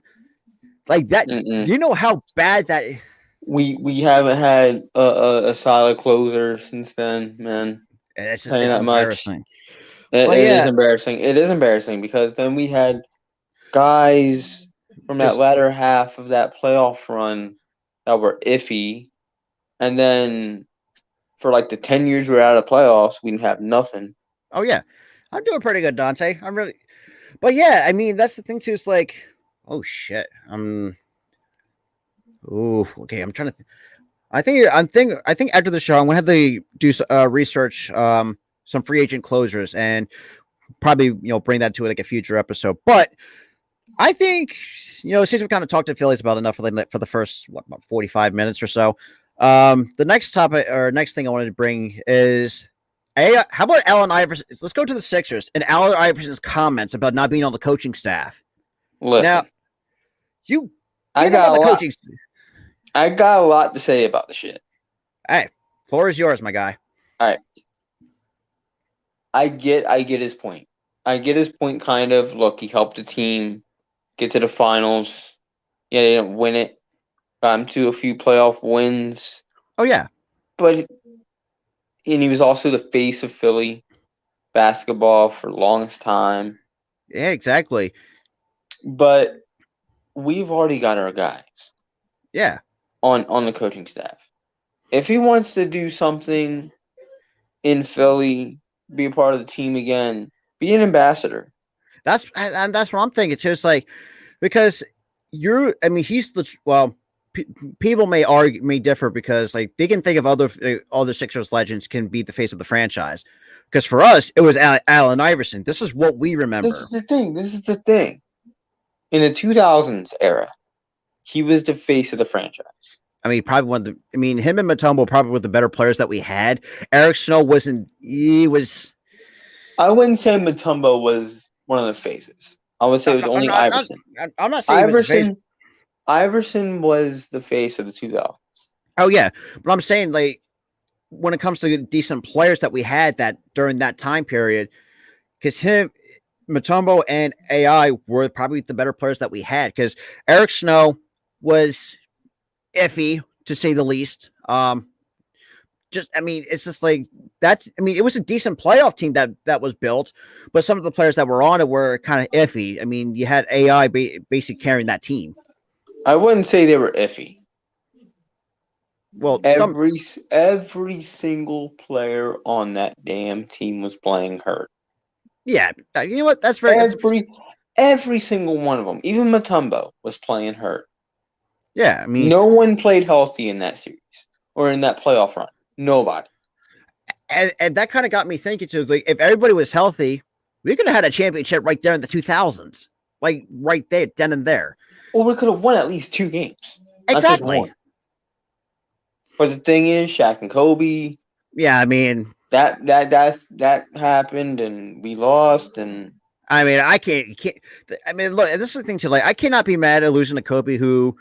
[SPEAKER 1] Like that. Do you know how bad that?
[SPEAKER 3] We haven't had a solid closer since then, man.
[SPEAKER 1] It's embarrassing.
[SPEAKER 3] It is embarrassing. It is embarrassing because then we had guys from that latter half of that playoff run that were iffy, and then. For like the 10 years we were out of playoffs, we didn't have nothing.
[SPEAKER 1] Oh, yeah. I'm doing pretty good, Dante. I'm really. But yeah, I mean, that's the thing, too. It's like, Oh shit. Oh, okay. I'm trying to. I think after the show, I'm gonna have to do research some free agent closers and probably bring that to like a future episode. But I think since we kind of talked to Phillies about enough for the first about 45 minutes or so, the next topic or next thing I wanted to bring is how about Allen Iverson? Let's go to the Sixers and Allen Iverson's comments about not being on the coaching staff.
[SPEAKER 3] Listen,
[SPEAKER 1] now, I got
[SPEAKER 3] the coaching. I got a lot to say about the shit.
[SPEAKER 1] Hey, floor is yours, my guy.
[SPEAKER 3] All right. I get his point. I get his point, kind of. Look, he helped the team get to the finals. Yeah, they didn't win it. Got him to a few playoff wins.
[SPEAKER 1] Oh, yeah.
[SPEAKER 3] And he was also the face of Philly basketball for the longest time.
[SPEAKER 1] Yeah, exactly.
[SPEAKER 3] But we've already got our guys.
[SPEAKER 1] Yeah.
[SPEAKER 3] On the coaching staff. If he wants to do something in Philly, be a part of the team again, be an ambassador.
[SPEAKER 1] That's what I'm thinking. It's just like, because he's people may differ because like they can think of other Sixers legends can be the face of the franchise. Because for us, it was Allen Iverson. This is what we remember.
[SPEAKER 3] This is the thing. In the 2000s era, he was the face of the franchise.
[SPEAKER 1] Probably him and Mutombo probably were the better players that we had. Eric Snow wasn't. He was.
[SPEAKER 3] I wouldn't say Mutombo was one of the faces. I would say it was only Iverson.
[SPEAKER 1] I'm not saying
[SPEAKER 3] Iverson was the face of the 2000s.
[SPEAKER 1] Oh yeah, but I'm saying like when it comes to decent players that we had that during that time period, because Mutombo and AI were probably the better players that we had. Because Eric Snow was iffy to say the least. It's just like that. It was a decent playoff team that was built, but some of the players that were on it were kind of iffy. You had AI basically carrying that team.
[SPEAKER 3] I wouldn't say they were iffy.
[SPEAKER 1] Well,
[SPEAKER 3] every single player on that damn team was playing hurt.
[SPEAKER 1] Yeah, you know what? That's
[SPEAKER 3] every single one of them. Even Mutombo was playing hurt.
[SPEAKER 1] Yeah,
[SPEAKER 3] no one played healthy in that series or in that playoff run. Nobody.
[SPEAKER 1] And that kind of got me thinking too. Like, if everybody was healthy, we could have had a championship right there in the 2000s, like right there, then and there.
[SPEAKER 3] Well, we could have won at least 2 games.
[SPEAKER 1] Exactly.
[SPEAKER 3] But the thing is, Shaq and Kobe.
[SPEAKER 1] Yeah,
[SPEAKER 3] that happened, and we lost, and
[SPEAKER 1] I can't. Look, this is the thing too. Like, I cannot be mad at losing to Kobe, who,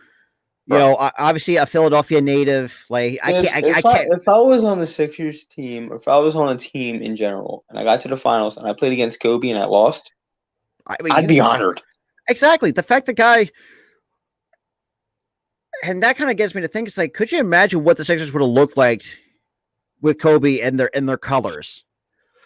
[SPEAKER 1] obviously a Philadelphia native. Like, I can't.
[SPEAKER 3] If I was on the Sixers team, or if I was on a team in general, and I got to the finals, and I played against Kobe and I lost, I'd be honored.
[SPEAKER 1] Exactly. The fact the guy. And that kind of gets me to think, it's like, could you imagine what the Sixers would have looked like with Kobe and their colors?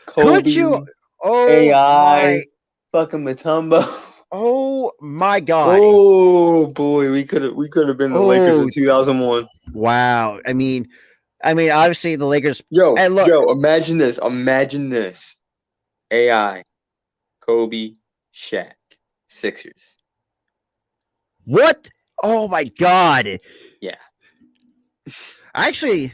[SPEAKER 3] Kobe,
[SPEAKER 1] could you?
[SPEAKER 3] Oh, AI, fucking Mutombo.
[SPEAKER 1] Oh my God!
[SPEAKER 3] Oh boy, we could have been the Lakers in 2001.
[SPEAKER 1] Wow. Obviously the Lakers.
[SPEAKER 3] Yo, imagine this. AI, Kobe, Shaq, Sixers.
[SPEAKER 1] What? Oh my God!
[SPEAKER 3] Yeah.
[SPEAKER 1] Actually,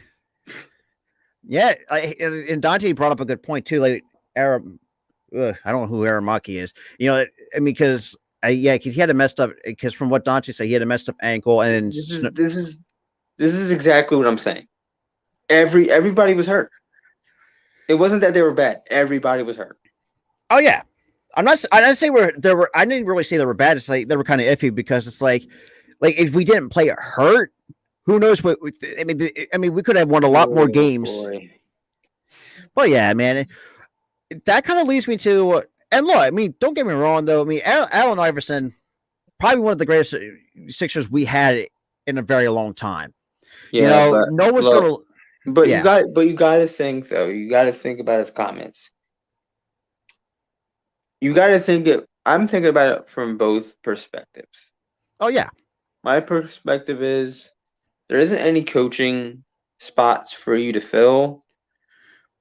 [SPEAKER 1] yeah. And Dante brought up a good point too. Like, Arab, I don't know who Aramaki is. Because he had a messed up. Because from what Dante said, he had a messed up ankle, and
[SPEAKER 3] this is exactly what I'm saying. Everybody was hurt. It wasn't that they were bad. Everybody was hurt.
[SPEAKER 1] Oh yeah, I didn't say I didn't really say they were bad. It's like they were kind of iffy because it's like if we didn't play hurt, who knows what? We could have won a lot more games. Boy. But yeah, man, that kind of leads me to. And look, don't get me wrong though. Allen Iverson, probably one of the greatest Sixers we had in a very long time.
[SPEAKER 3] Yeah,
[SPEAKER 1] no one's gonna.
[SPEAKER 3] But you got to think though. You got to think about his comments. You got to think it. I'm thinking about it from both perspectives.
[SPEAKER 1] Oh yeah.
[SPEAKER 3] My perspective is there isn't any coaching spots for you to fill,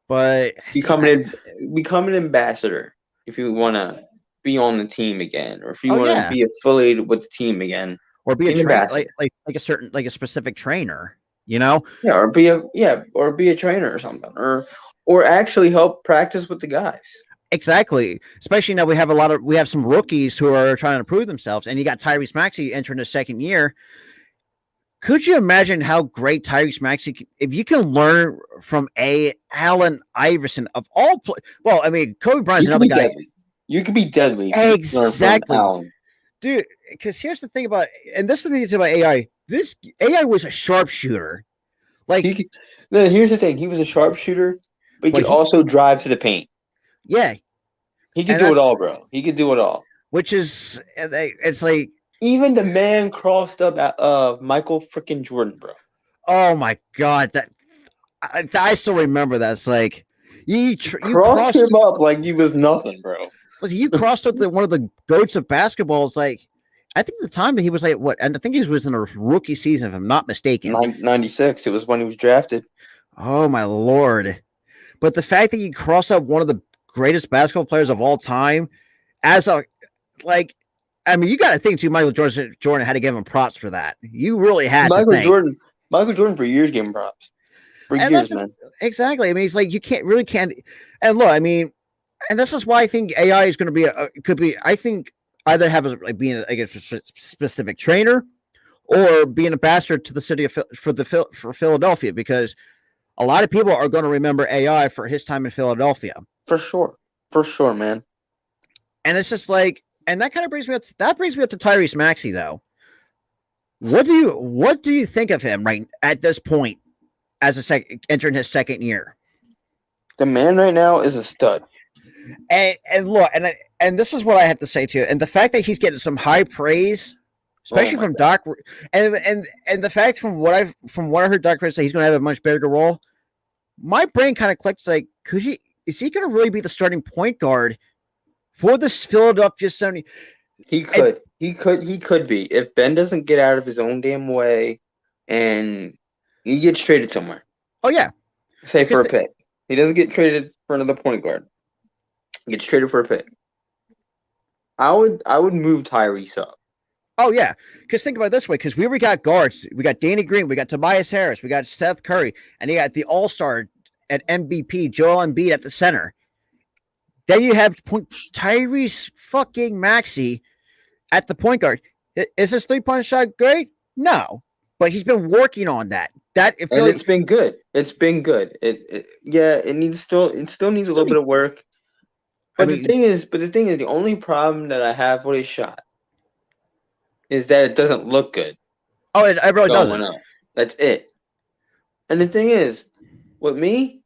[SPEAKER 1] but
[SPEAKER 3] become an ambassador if you want to be on the team again, or if you want to be affiliated with the team again,
[SPEAKER 1] or be a trainer, like a certain like a specific trainer, you know?
[SPEAKER 3] Yeah, or be a trainer or something, or actually help practice with the guys.
[SPEAKER 1] Exactly. Especially now we have some rookies who are trying to prove themselves, and you got Tyrese Maxey entering his second year. Could you imagine how great Tyrese Maxey, if you can learn from Allen Iverson of all well, I mean, Kobe Bryant's another guy.
[SPEAKER 3] Deadly. You could be deadly.
[SPEAKER 1] Exactly. Dude, because here's the thing about, and this is the thing about AI. This AI was a sharpshooter. Like,
[SPEAKER 3] here's the thing. He was a sharpshooter, but he could also drive to the paint.
[SPEAKER 1] Yeah.
[SPEAKER 3] He could do it all, bro. He could do it all.
[SPEAKER 1] Which is, it's like,
[SPEAKER 3] even the man crossed up at Michael freaking Jordan, bro.
[SPEAKER 1] Oh my god, I still remember that. It's like you
[SPEAKER 3] crossed him up like he was nothing, bro.
[SPEAKER 1] You crossed up one of the goats of basketball. It's like, I think the time that he was like what, and I think he was in a rookie season, if I'm not mistaken.
[SPEAKER 3] 96. It was when he was drafted.
[SPEAKER 1] Oh my lord! But the fact that you crossed up one of the greatest basketball players of all time, as a like. I mean, you got to think too. Michael Jordan had to give him props for that. You really had
[SPEAKER 3] Michael Jordan for years gave him props. For years, man.
[SPEAKER 1] Exactly. I mean, it's like you can't. And look, I mean, and this is why I think AI is going to be could be. I think either have being a specific trainer, or be an ambassador to the city of for Philadelphia, because a lot of people are going to remember AI for his time in Philadelphia.
[SPEAKER 3] For sure, man.
[SPEAKER 1] And it's just like. And that kind of brings me up to Tyrese Maxey, though. What do you think of him right at this point as entering his second year?
[SPEAKER 3] The man right now is a stud.
[SPEAKER 1] And look, and this is what I have to say to you. And the fact that he's getting some high praise, especially from Doc, and the fact from what I heard Doc Rivers say, he's going to have a much bigger role. My brain kind of clicked like, is he going to really be the starting point guard for this Philadelphia 70?
[SPEAKER 3] He could be. If Ben doesn't get out of his own damn way and he gets traded somewhere.
[SPEAKER 1] Oh, yeah.
[SPEAKER 3] Say for a pick. He doesn't get traded for another point guard. He gets traded for a pick. I would move Tyrese up.
[SPEAKER 1] Oh, yeah. Because think about it this way. Because we already got guards. We got Danny Green. We got Tobias Harris. We got Seth Curry. And you got the all-star at MVP, Joel Embiid at the center. Then you have Tyrese fucking Maxey at the point guard. Is his three-point shot great? No, but he's been working on that.
[SPEAKER 3] It's been good. It's been good. It still needs a little bit of work. But the thing is, the only problem that I have with his shot is that it doesn't look good.
[SPEAKER 1] Oh, it really doesn't.
[SPEAKER 3] That's it. And the thing is, with me,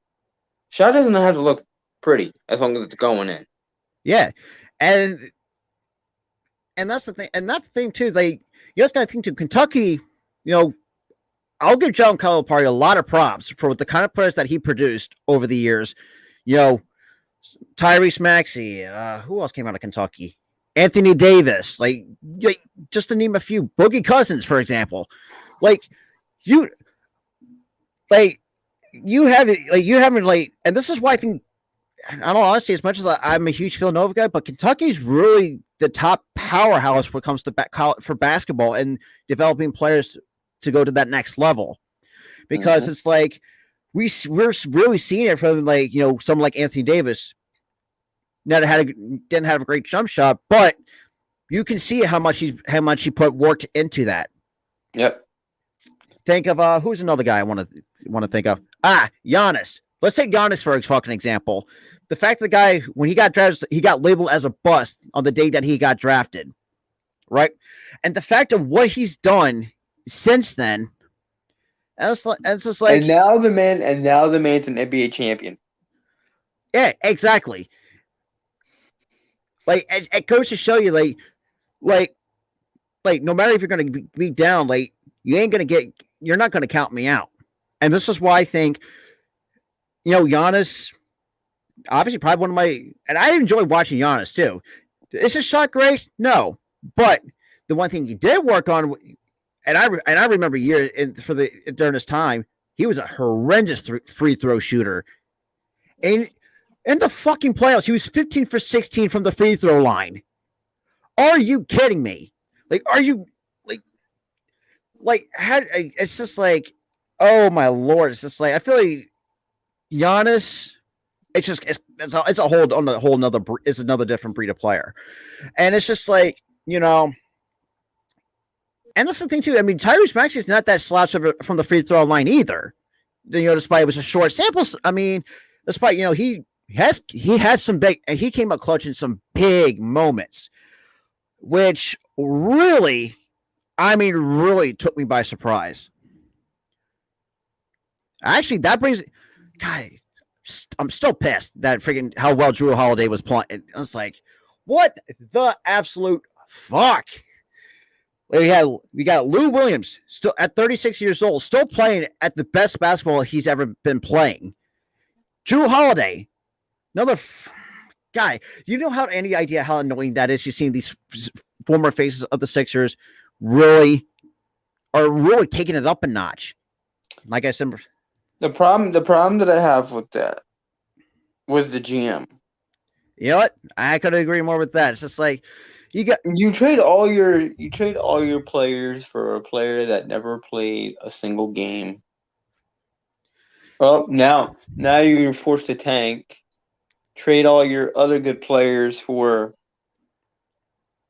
[SPEAKER 3] shot doesn't have to look pretty as long as it's going in.
[SPEAKER 1] Yeah. And that's the thing. And that's the thing too. You just gotta think too, Kentucky, I'll give John Calipari a lot of props for the kind of players that he produced over the years. Tyrese Maxey, who else came out of Kentucky? Anthony Davis, just to name a few. Boogie Cousins, for example. You haven't and this is why I think, I don't know, honestly, as much as I'm a huge Villanova guy, but Kentucky's really the top powerhouse when it comes to for basketball and developing players to go to that next level. Because it's like we're really seeing it from someone like Anthony Davis. Didn't have a great jump shot, but you can see how much he put work into that.
[SPEAKER 3] Yep.
[SPEAKER 1] Think of who's another guy I want to think of. Giannis. Let's take Giannis for a fucking example. The fact that the guy, when he got drafted, he got labeled as a bust on the day that he got drafted, right? And the fact of what he's done since then, and it's just like,
[SPEAKER 3] and now the man's an NBA champion.
[SPEAKER 1] Yeah, exactly. It goes to show you, no matter if you're going to be down, you're not going to count me out. And this is why I think, Giannis, obviously probably one of my, and I enjoy watching Giannis too. Is his shot great? No, but the one thing he did work on, and I remember years during his time, he was a horrendous free throw shooter, and In the fucking playoffs, he was 15 for 16 from the free throw line. Are you kidding me? Like, are you how? It's just like, oh my lord! It's just like I feel like Giannis. It's just it's a whole another it's another different breed of player, and it's just like and that's the thing too. I mean, Tyrese Maxey is not that slouch from the free throw line either. Despite it was a short sample. I mean, despite he had some big, and he came up clutch in some big moments, which really took me by surprise. Actually, that brings, God, I'm still pissed that freaking how well Jrue Holiday was playing. I was like, what the absolute fuck? We got Lou Williams still at 36 years old, still playing at the best basketball he's ever been playing. Jrue Holiday, another guy. Do you know any idea how annoying that is? You're seeing these former faces of the Sixers really taking it up a notch. Like I said,
[SPEAKER 3] the problem that I have with that was the GM.
[SPEAKER 1] You know what? I couldn't agree more with that. It's just like
[SPEAKER 3] you trade all your players for a player that never played a single game. Well, now you're forced to tank. Trade all your other good players for.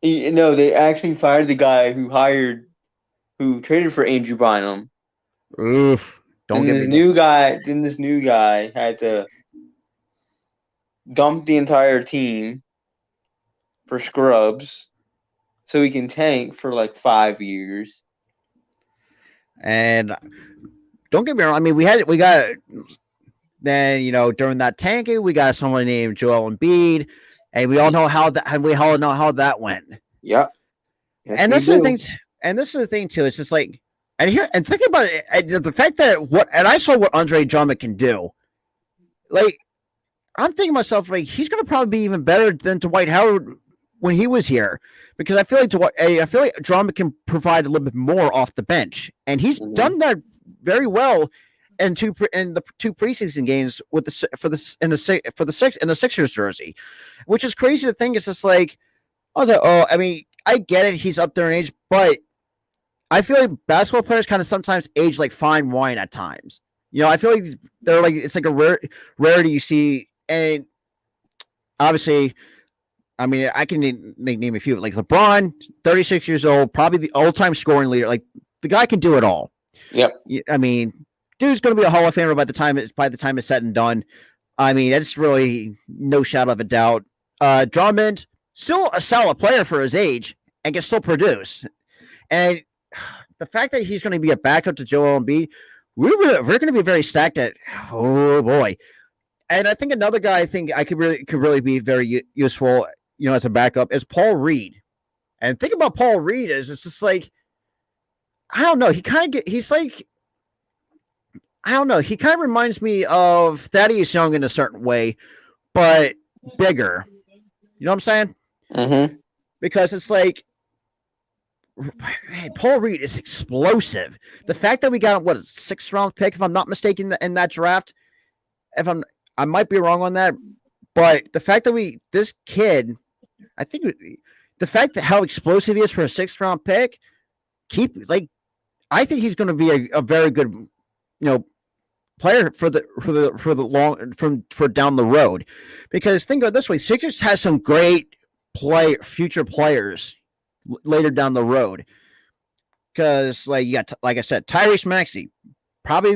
[SPEAKER 3] They actually fired the guy who traded for Andrew Bynum.
[SPEAKER 1] Oof!
[SPEAKER 3] Then this new guy had to dump the entire team for scrubs, so he can tank for like 5 years.
[SPEAKER 1] And don't get me wrong. I mean, we got. Then during that tanking, we got someone named Joel Embiid, and we all know how that went.
[SPEAKER 3] Yeah.
[SPEAKER 1] Yes, and this is the thing. And this is the thing too. It's just like, and think about it. The fact that I saw what Andre Drummond can do. Like, I'm thinking to myself, like, he's going to probably be even better than Dwight Howard when he was here, because I feel like Drummond can provide a little bit more off the bench, and he's done that very well in the two preseason games with the Sixers jersey, which is crazy to think. It's just like, I was like, oh, I mean, I get it, he's up there in age, but I feel like basketball players kind of sometimes age like fine wine at times. I feel like they're like, it's like a rarity you see, and obviously, I mean, I can name a few, like LeBron, 36 years old, probably the all-time scoring leader. Like, the guy can do it all.
[SPEAKER 3] Yep.
[SPEAKER 1] I mean, dude's going to be a Hall of Famer by the time it's said and done. I mean, it's really no shadow of a doubt. Drummond, still a solid player for his age and can still produce. And the fact that he's going to be a backup to Joel Embiid, we're going to be very stacked at, oh boy. And I think another guy I think I could really be very useful, as a backup is Paul Reed. And think about Paul Reed is it's just like, I don't know. He kind of reminds me of Thaddeus Young in a certain way, but bigger. You know what I'm saying?
[SPEAKER 3] Mm-hmm.
[SPEAKER 1] Because it's like, man, Paul Reed is explosive. The fact that we got a 6th round pick, if I'm not mistaken, in that draft, I might be wrong on that, but the fact that this kid, I think the fact that how explosive he is for a 6th round pick, I think he's going to be a very good, player for down the road. Because think about it this way, Sixers has some great future players later down the road. Because you got, like I said, Tyrese Maxey, probably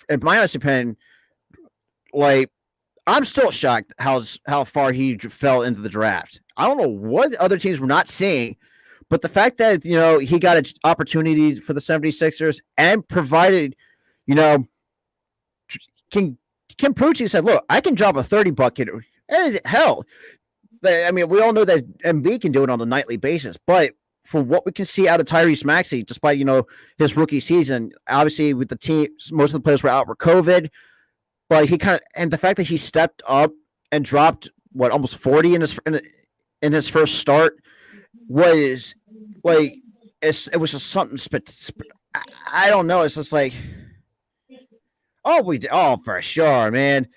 [SPEAKER 1] in my honest opinion, I'm still shocked how far he fell into the draft. I don't know what other teams were not seeing, but the fact that he got an opportunity for the 76ers and provided, Kim Prucci said, "Look, I can drop a 30 bucket. And hell, I mean, we all know that Embiid can do it on a nightly basis, but from what we can see out of Tyrese Maxey, despite his rookie season, obviously with the team, most of the players were out for COVID." But and the fact that he stepped up and dropped almost 40 in his first start was it was just something. I don't know. It's just like, oh, for sure, man.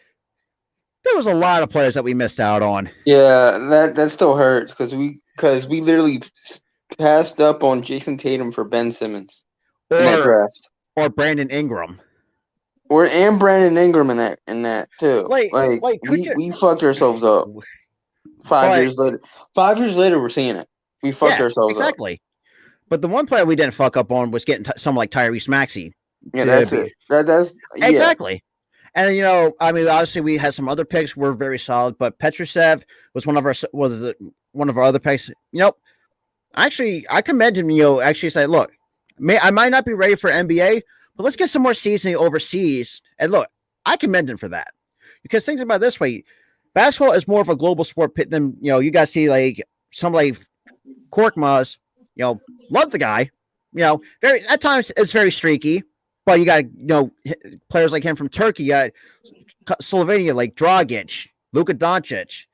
[SPEAKER 1] there was a lot of players that we missed out on.
[SPEAKER 3] Yeah, that still hurts because we literally passed up on Jason Tatum for Ben Simmons in that draft,
[SPEAKER 1] or Brandon Ingram,
[SPEAKER 3] and Brandon Ingram in that too. We fucked ourselves up. 5 years later, 5 years later, we're seeing it. We fucked ourselves
[SPEAKER 1] exactly. But the one player we didn't fuck up on was getting someone like Tyrese Maxey.
[SPEAKER 3] Yeah, that's it. That's
[SPEAKER 1] exactly. And I mean, obviously we had some other picks were very solid, but Petrusev was one of our other picks. Actually, I commend him. Actually say, look, I might not be ready for NBA, but let's get some more seasoning overseas. And look, I commend him for that because think about it this way: basketball is more of a global sport than you guys see like somebody like Korkmaz. Love the guy. Very at times it's very streaky. But you got, players like him from Turkey, Slovenia, like Dragic, Luka Doncic.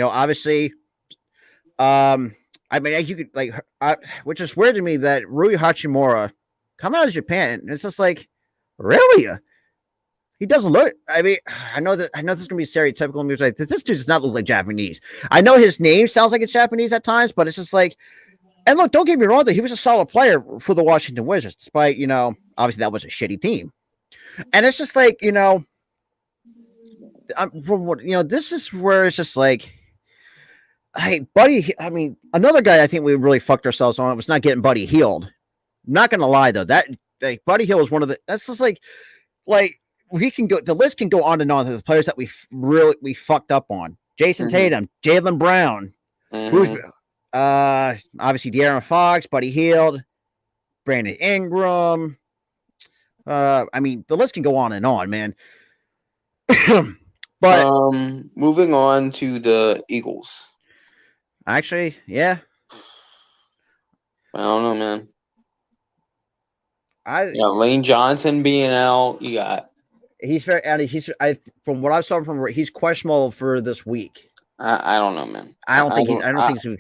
[SPEAKER 1] Obviously, I mean, you could which is weird to me that Rui Hachimura coming out of Japan. It's just like, really? He doesn't look. I mean, I know this is gonna be stereotypical. And like, this dude does not look like Japanese. I know his name sounds like it's Japanese at times, but it's just like. And look, don't get me wrong, though, he was a solid player for the Washington Wizards, despite, obviously that was a shitty team. And it's just like, from what, this is where it's just like, hey, Buddy, I mean, another guy I think we really fucked ourselves on was not getting Buddy Hield. I'm not going to lie, though, that Buddy Hield was one of that's just like we can go, the list can go on and on to the players that we fucked up on. Jason Tatum, Jaylen Brown, who's obviously De'Aaron Fox, Buddy Hield, Brandon Ingram. I mean, the list can go on and on, man. But
[SPEAKER 3] moving on to the Eagles.
[SPEAKER 1] Actually, yeah.
[SPEAKER 3] I don't know, man. Lane Johnson being out. You got.
[SPEAKER 1] He's from what I saw from he's questionable for this week.
[SPEAKER 3] I don't know, man.
[SPEAKER 1] I don't think so.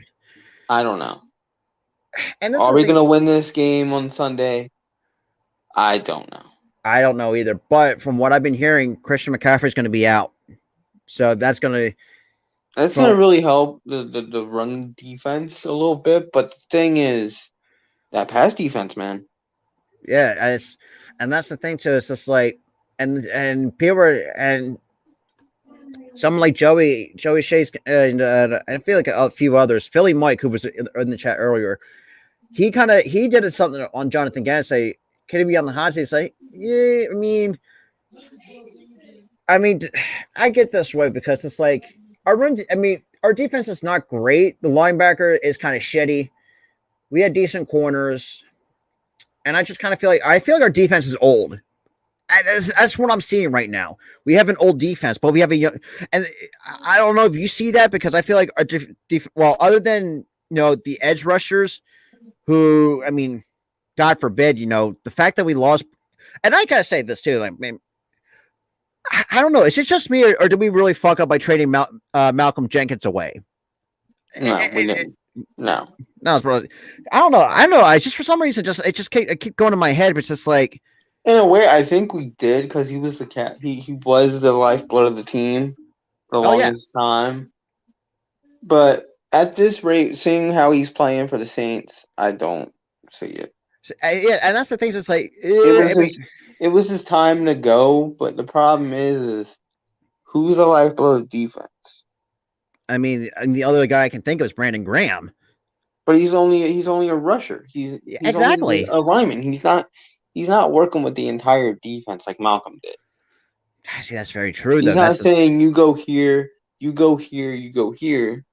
[SPEAKER 3] I don't know.
[SPEAKER 1] And
[SPEAKER 3] are we going to win this game on Sunday? I don't know.
[SPEAKER 1] I don't know either. But from what I've been hearing, Christian McCaffrey is going to be out. So that's going
[SPEAKER 3] to really help the run defense a little bit. But the thing is, that pass defense, man.
[SPEAKER 1] Yeah, and that's the thing too. It's just like, and people and someone like Joey Shays, and I feel like a few others. Philly Mike, who was in the chat earlier, he did something on Jonathan Gannon. Say, can he be on the hot seat? Say, yeah. I mean, I get this way because it's like our defense is not great. The linebacker is kind of shitty. We had decent corners, and I just kind of feel like our defense is old. That's what I'm seeing right now. We have an old defense, but we have a young, and I don't know if you see that because I feel like our other than the edge rushers, who I mean, God forbid, the fact that we lost, and I gotta say this too, like, man, I don't know, is it just me or did we really fuck up by trading Malcolm Jenkins away?
[SPEAKER 3] No, we didn't. No,
[SPEAKER 1] bro. I don't know. I just for some reason it just keep going in my head, but it's just like.
[SPEAKER 3] In a way, I think we did because he was the he was the lifeblood of the team for the longest time. But at this rate, seeing how he's playing for the Saints, I don't see it.
[SPEAKER 1] And that's the thing. It's like
[SPEAKER 3] it was his time to go, but the problem is who's the lifeblood of defense?
[SPEAKER 1] I mean, and the other guy I can think of is Brandon Graham,
[SPEAKER 3] but he's only a rusher. He's
[SPEAKER 1] exactly
[SPEAKER 3] only a lineman. He's not working with the entire defense like Malcolm did.
[SPEAKER 1] See, that's very true.
[SPEAKER 3] He's not saying you go here, you go here, you go here.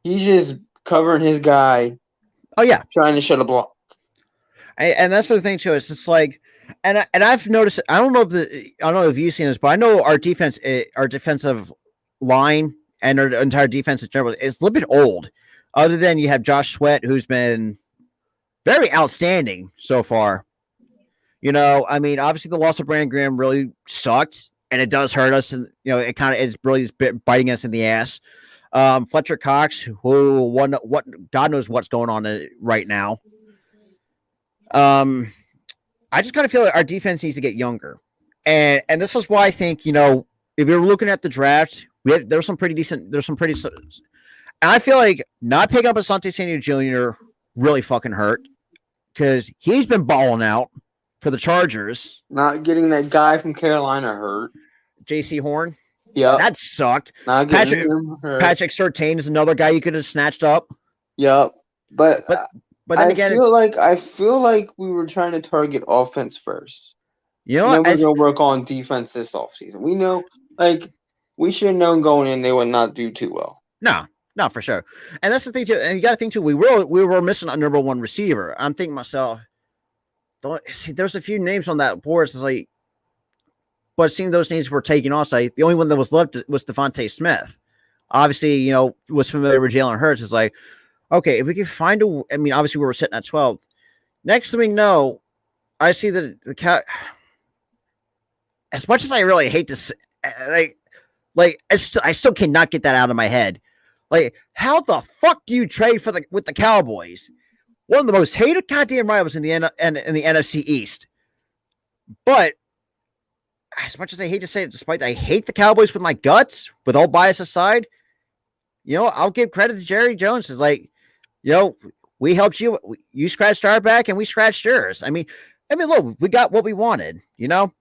[SPEAKER 3] He's just covering his guy.
[SPEAKER 1] Oh yeah,
[SPEAKER 3] trying to shut a block.
[SPEAKER 1] And that's the thing too. It's just like, and I've noticed. I don't know if you've seen this, but I know our defensive line and our entire defense in general is a little bit old. Other than you have Josh Sweat, who's been very outstanding so far. I mean, obviously the loss of Brandon Graham really sucked, and it does hurt us, and it kind of is really biting us in the ass. Fletcher Cox, who God knows what's going on right now. I just kind of feel like our defense needs to get younger. And this is why I think, you know, if you're looking at the draft, there's some pretty decent. And I feel like not picking up Asante Samuel Jr. really fucking hurt because he's been balling out for the Chargers.
[SPEAKER 3] Not getting that guy from Carolina hurt.
[SPEAKER 1] J.C. Horn.
[SPEAKER 3] Yeah,
[SPEAKER 1] that sucked.
[SPEAKER 3] Not getting him hurt.
[SPEAKER 1] Patrick Surtain is another guy you could have snatched up.
[SPEAKER 3] Yep, but
[SPEAKER 1] then
[SPEAKER 3] I
[SPEAKER 1] again,
[SPEAKER 3] I feel like we were trying to target offense first.
[SPEAKER 1] You know,
[SPEAKER 3] we're gonna work on defense this offseason. We know, like, we should have known going in they would not do too well.
[SPEAKER 1] No, for sure. And that's the thing too. And you got to think too. We were missing a number one receiver. I'm thinking myself, there's a few names on that board. It's like, but seeing those names were taken off, the only one that was left was Devontae Smith. Obviously, you know, was familiar with Jalen Hurts. It's like, okay, if we can find obviously we were sitting at 12. Next thing we know, I see the cat. As much as I really hate to say, I still cannot get that out of my head. Like, how the fuck do you trade with the Cowboys? One of the most hated goddamn rivals in the NFC East. But as much as I hate to say it, despite I hate the Cowboys with my guts, with all bias aside, you know, I'll give credit to Jerry Jones. It's like, you know, we helped you. You scratched our back and we scratched yours. I mean, look, we got what we wanted, you know?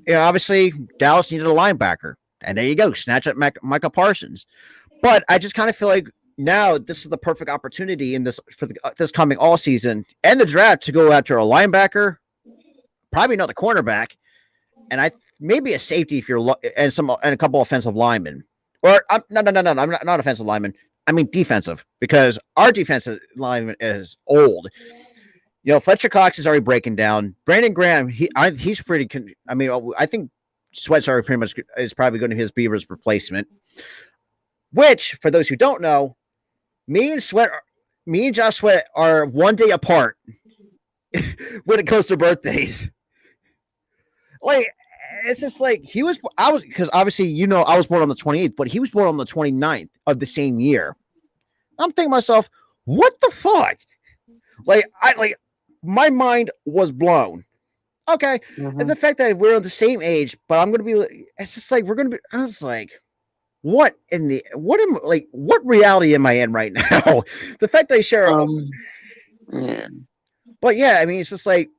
[SPEAKER 1] You know, obviously, Dallas needed a linebacker. And there you go. Snatch up Micah Parsons. But I just kind of feel like now this is the perfect opportunity for this coming all season and the draft to go after a linebacker, probably another cornerback, and maybe a safety if you're and a couple offensive linemen. Or no, I'm not offensive lineman. I mean defensive, because our defensive lineman is old. You know, Fletcher Cox is already breaking down. Brandon Graham, he's pretty. I think Sweat's already pretty much is probably going to be his Beaver's replacement. Which, for those who don't know, me and Josh Sweat are 1 day apart when it comes to birthdays. Like, it's just like because obviously, you know, I was born on the 28th, but he was born on the 29th of the same year. I'm thinking to myself, what the fuck? My mind was blown. Okay. Mm-hmm. And the fact that we're the same age, but I'm going to be, it's just like, I was like, what reality am I in right now? The fact that I share,
[SPEAKER 3] yeah.
[SPEAKER 1] But yeah, I mean, it's just like,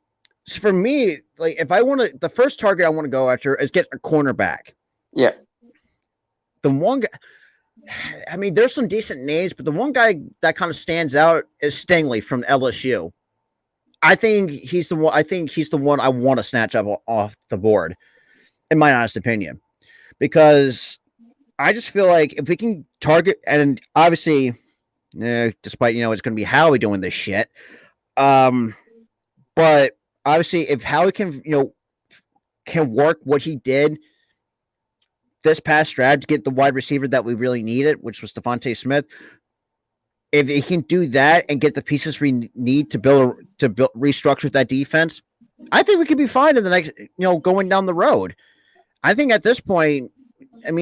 [SPEAKER 1] for me, like, if I want to, the first target I want to go after is get a cornerback.
[SPEAKER 3] Yeah.
[SPEAKER 1] The one guy, I mean, there's some decent names, but the one guy that kind of stands out is Stingley from LSU. I think he's the one I want to snatch up off the board, in my honest opinion, because I just feel like if we can target, and obviously, despite, you know, it's going to be Howie doing this shit, but obviously, if Howie can work what he did this past draft to get the wide receiver that we really needed, which was Devontae Smith, if he can do that and get the pieces we need to restructure that defense, I think we could be fine in the next, you know, going down the road. I think at this point, like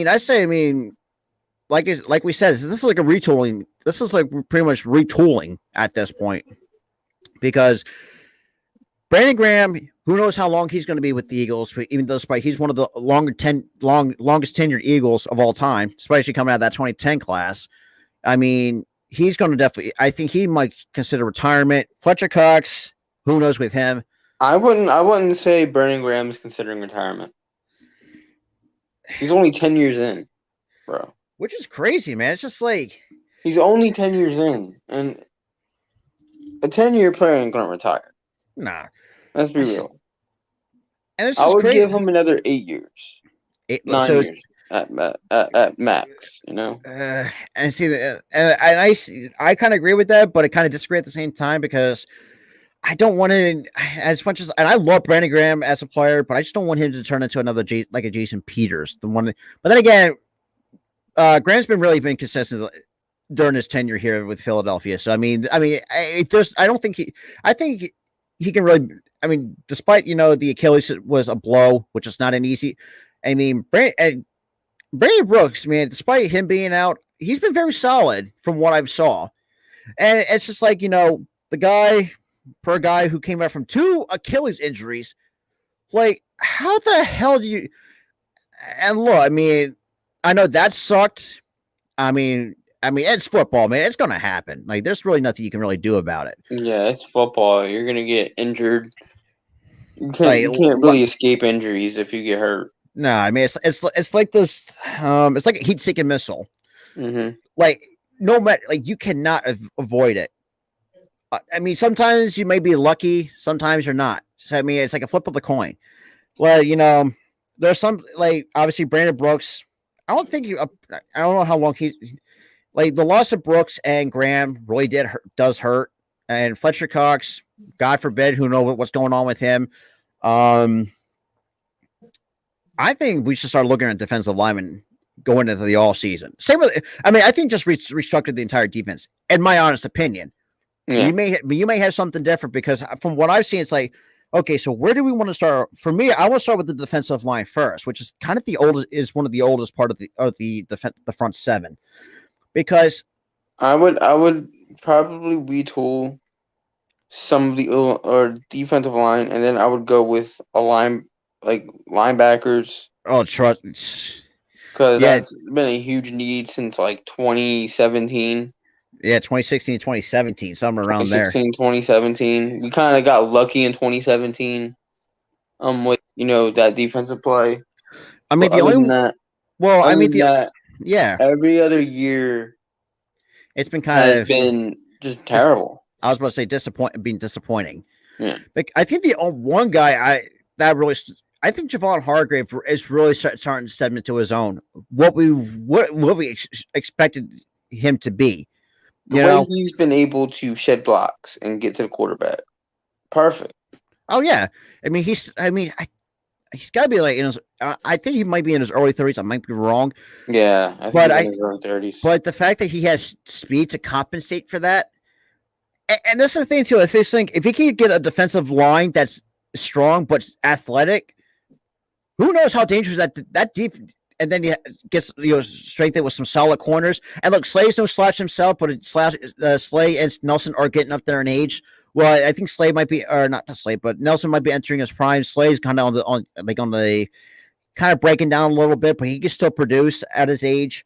[SPEAKER 1] we said, this is like a retooling. This is like pretty much retooling at this point, because Brandon Graham, who knows how long he's going to be with the Eagles, even though he's one of the longest tenured Eagles of all time, especially coming out of that 2010 class. I mean, he's going to definitely, I think he might consider retirement. Fletcher Cox, who knows with him?
[SPEAKER 3] I wouldn't say Brandon Graham is considering retirement. He's only 10 years in, bro.
[SPEAKER 1] Which is crazy, man. It's just like,
[SPEAKER 3] he's only 10 years in, and a 10-year player ain't going to retire.
[SPEAKER 1] Nah.
[SPEAKER 3] Let's be real.
[SPEAKER 1] And it's
[SPEAKER 3] I
[SPEAKER 1] just
[SPEAKER 3] would
[SPEAKER 1] crazy.
[SPEAKER 3] give him another 8 years. 9 years at max, you know?
[SPEAKER 1] And see, I kind of agree with that, but I kind of disagree at the same time, because I don't want to, as much as, and I love Brandon Graham as a player, but I just don't want him to turn into another like a Jason Peters. But then again, Graham's been consistent during his tenure here with Philadelphia. So I think he can really. I mean, despite, you know, the Achilles was a blow, which is not an easy. I mean, Brandon Brooks, man, despite him being out, he's been very solid from what I've saw, and it's just like, you know, the guy. For a guy who came out from 2 Achilles injuries, like, how the hell do you? And look, I mean, I know that sucked. I mean, it's football, man. It's going to happen. Like, there's really nothing you can really do about it.
[SPEAKER 3] Yeah, it's football. You're going to get injured. You can't really escape injuries if you get hurt.
[SPEAKER 1] No, I mean, it's like this. It's like a heat-seeking missile.
[SPEAKER 3] Mm-hmm.
[SPEAKER 1] Like, no matter, like, you cannot avoid it. I mean, sometimes you may be lucky, sometimes you're not. So, I mean, it's like a flip of the coin. Well, there's some, like, obviously Brandon Brooks. I don't know how long like, the loss of Brooks and Graham really does hurt. And Fletcher Cox, God forbid, who knows what's going on with him. I think we should start looking at defensive linemen going into the all season. Same with, I mean, I think just restructured the entire defense, in my honest opinion. Yeah. You may have something different, because from what I've seen, it's like, okay, so where do we want to start? For me, I want to start with the defensive line first, which is kind of one of the oldest part of the front seven, because
[SPEAKER 3] I would probably retool some of the defensive line, and then I would go with a line like linebackers.
[SPEAKER 1] Oh, trust,
[SPEAKER 3] because that's been a huge need since like 2017.
[SPEAKER 1] Yeah, 2016, 2017, somewhere around there.
[SPEAKER 3] 2017. We kind of got lucky in 2017 with, that defensive play.
[SPEAKER 1] I mean,
[SPEAKER 3] every other year
[SPEAKER 1] it's been been
[SPEAKER 3] just terrible.
[SPEAKER 1] I was about to say disappointing.
[SPEAKER 3] Yeah.
[SPEAKER 1] Like, I think the one guy I think Javon Hargrave is really starting to step into his own. What we expected him to be.
[SPEAKER 3] The way he's been able to shed blocks and get to the quarterback, perfect.
[SPEAKER 1] Oh yeah, I mean he's got to be like I think he might be in his early 30s. I might be wrong.
[SPEAKER 3] Yeah, I think he's in his early 30s.
[SPEAKER 1] But the fact that he has speed to compensate for that, and this is the thing too. If he can get a defensive line that's strong but athletic, who knows how dangerous that deep. And then he gets strengthened with some solid corners. And look, Slay's no slouch himself, but Slay and Nelson are getting up there in age. Well, I think Slay might be, or not Slay, but Nelson might be entering his prime. Slay's kind of on the kind of breaking down a little bit, but he can still produce at his age.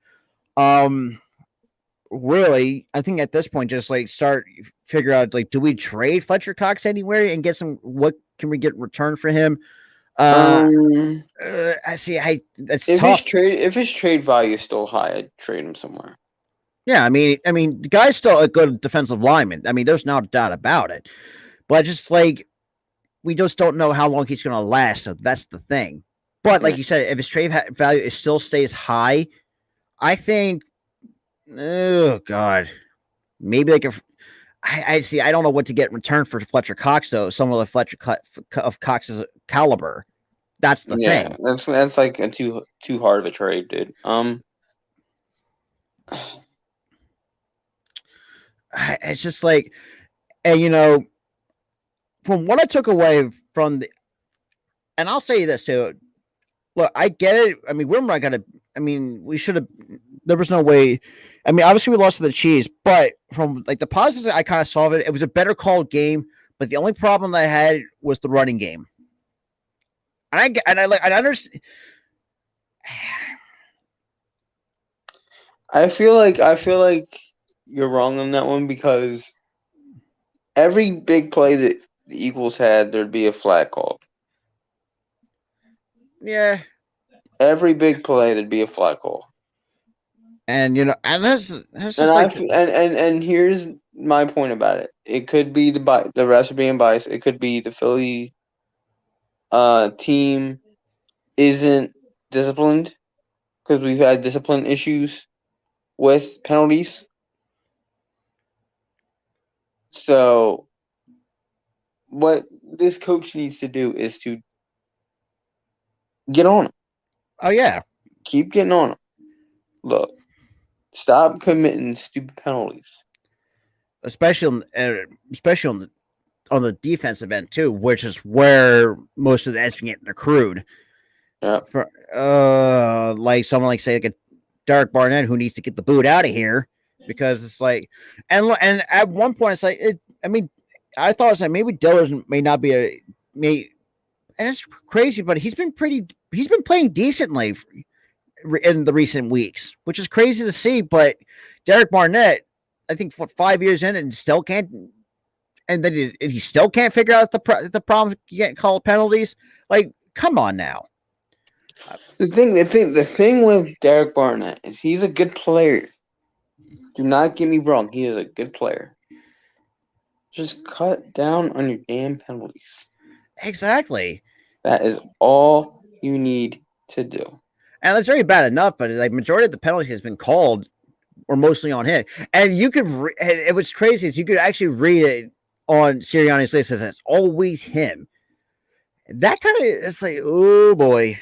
[SPEAKER 1] Really, I think at this point, just like figure out, like, do we trade Fletcher Cox anywhere and get what can we get in return for him? I see. That's tough.
[SPEAKER 3] If his trade value is still high, I'd trade him somewhere.
[SPEAKER 1] Yeah, I mean, the guy's still a good defensive lineman. I mean, there's no doubt about it. But just like, we just don't know how long he's going to last. So that's the thing. But like you said, if his trade value still stays high, I think, oh God, maybe like I see. I don't know what to get in return for Fletcher Cox, though. Some of the Fletcher of Cox's caliber. That's the thing.
[SPEAKER 3] That's like a too hard of a trade, dude.
[SPEAKER 1] It's just like, and from what I took away from and I'll say this too. Look, I get it. I mean, we're not gonna. I mean, we should have. There was no way. I mean, obviously we lost to the Chiefs, but from like the positives I kind of saw of it, it was a better called game. But the only problem that I had was the running game. And I understand.
[SPEAKER 3] I feel like you're wrong on that one, because every big play that the Eagles had, there'd be a flag called.
[SPEAKER 1] Yeah.
[SPEAKER 3] Every big play, there'd be a flag call.
[SPEAKER 1] And and that's just
[SPEAKER 3] and here's my point about it. It could be the refs are being biased. It could be the Philly team isn't disciplined, because we've had discipline issues with penalties. So what this coach needs to do is to get on him.
[SPEAKER 1] Oh yeah,
[SPEAKER 3] keep getting on him. Look. Stop committing stupid penalties,
[SPEAKER 1] especially on the defensive end too, which is where most of that's getting accrued.
[SPEAKER 3] Yeah.
[SPEAKER 1] For like someone like say like a Derek Barnett who needs to get the boot out of here, because it's like, and at one point it's like I mean, I thought it's like maybe Dillard may not be and it's crazy, but he's been playing decently in the recent weeks, which is crazy to see. But Derek Barnett, I think, 5 years in and still can't, and then he still can't figure out the problem. You can't call penalties. Like, come on now.
[SPEAKER 3] The thing with Derek Barnett is he's a good player. Do not get me wrong, he is a good player. Just cut down on your damn penalties.
[SPEAKER 1] Exactly.
[SPEAKER 3] That is all you need to do.
[SPEAKER 1] And that's very bad enough, but like majority of the penalties has been called or mostly on him. And you could, it was crazy is you could actually read it on Sirianni's list as it's always him. That kind of, it's like, oh boy.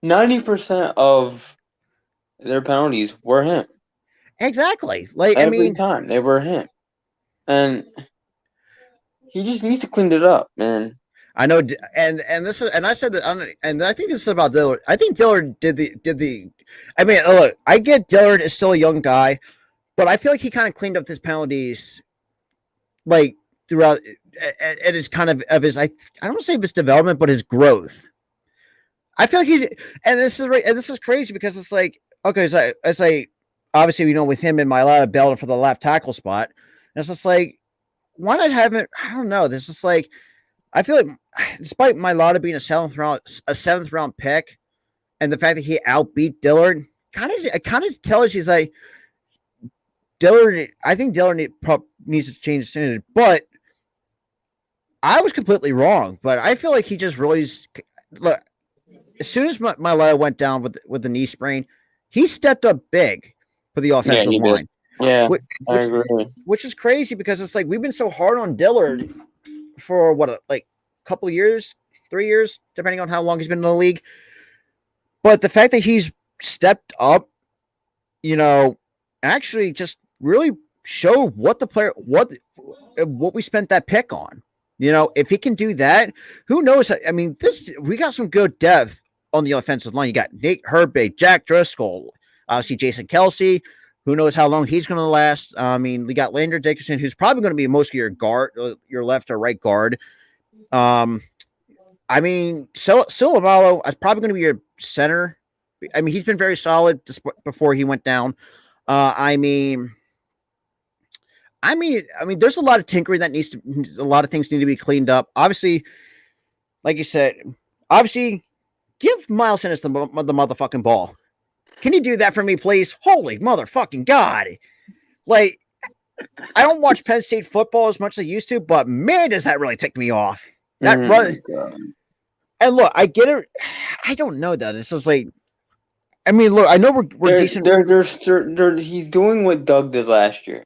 [SPEAKER 3] 90% of their penalties were him.
[SPEAKER 1] Exactly. Like
[SPEAKER 3] every time they were him. And he just needs to clean it up, man.
[SPEAKER 1] I know, and this is, and I said that, and I think this is about Dillard. I think Dillard did the. I mean, look, I get Dillard is still a young guy, but I feel like he kind of cleaned up his penalties, like throughout. It is kind of his. I don't want to say of his development, but his growth. I feel like he's, and this is crazy because it's like, okay, so it's like obviously with him and Mailata battling for the left tackle spot, and it's just like, why not have it? I don't know. This is just like. I feel like, despite Mailata being a seventh round pick, and the fact that he outbeat Dillard, kind of tells you like Dillard. I think Dillard needs to change the standard, but I was completely wrong. But I feel like he just really look. As soon as Mailata went down with the knee sprain, he stepped up big for the offensive line.
[SPEAKER 3] Yeah, I agree.
[SPEAKER 1] Which is crazy because it's like we've been so hard on Dillard for like a couple of years, 3 years, depending on how long he's been in the league. But the fact that he's stepped up, actually just really show what the player, what we spent that pick on. If he can do that, who knows? I mean, we got some good depth on the offensive line. You got Nate Herbig, Jack Driscoll, obviously Jason Kelsey. Who knows how long he's going to last? I mean, we got Lander Dickerson, who's probably going to be most of your guard, your left or right guard. I mean, Silvalo is probably going to be your center. I mean, he's been very solid before he went down. I mean, there's a lot of tinkering that a lot of things need to be cleaned up. Obviously, like you said, give Miles Sanders the motherfucking ball. Can you do that for me, please? Holy motherfucking God. Like, I don't watch Penn State football as much as I used to, but man, does that really tick me off. That run. And look, I get it. I don't know that. It's just like, I mean, look, I know we're decent.
[SPEAKER 3] He's doing what Doug did last year.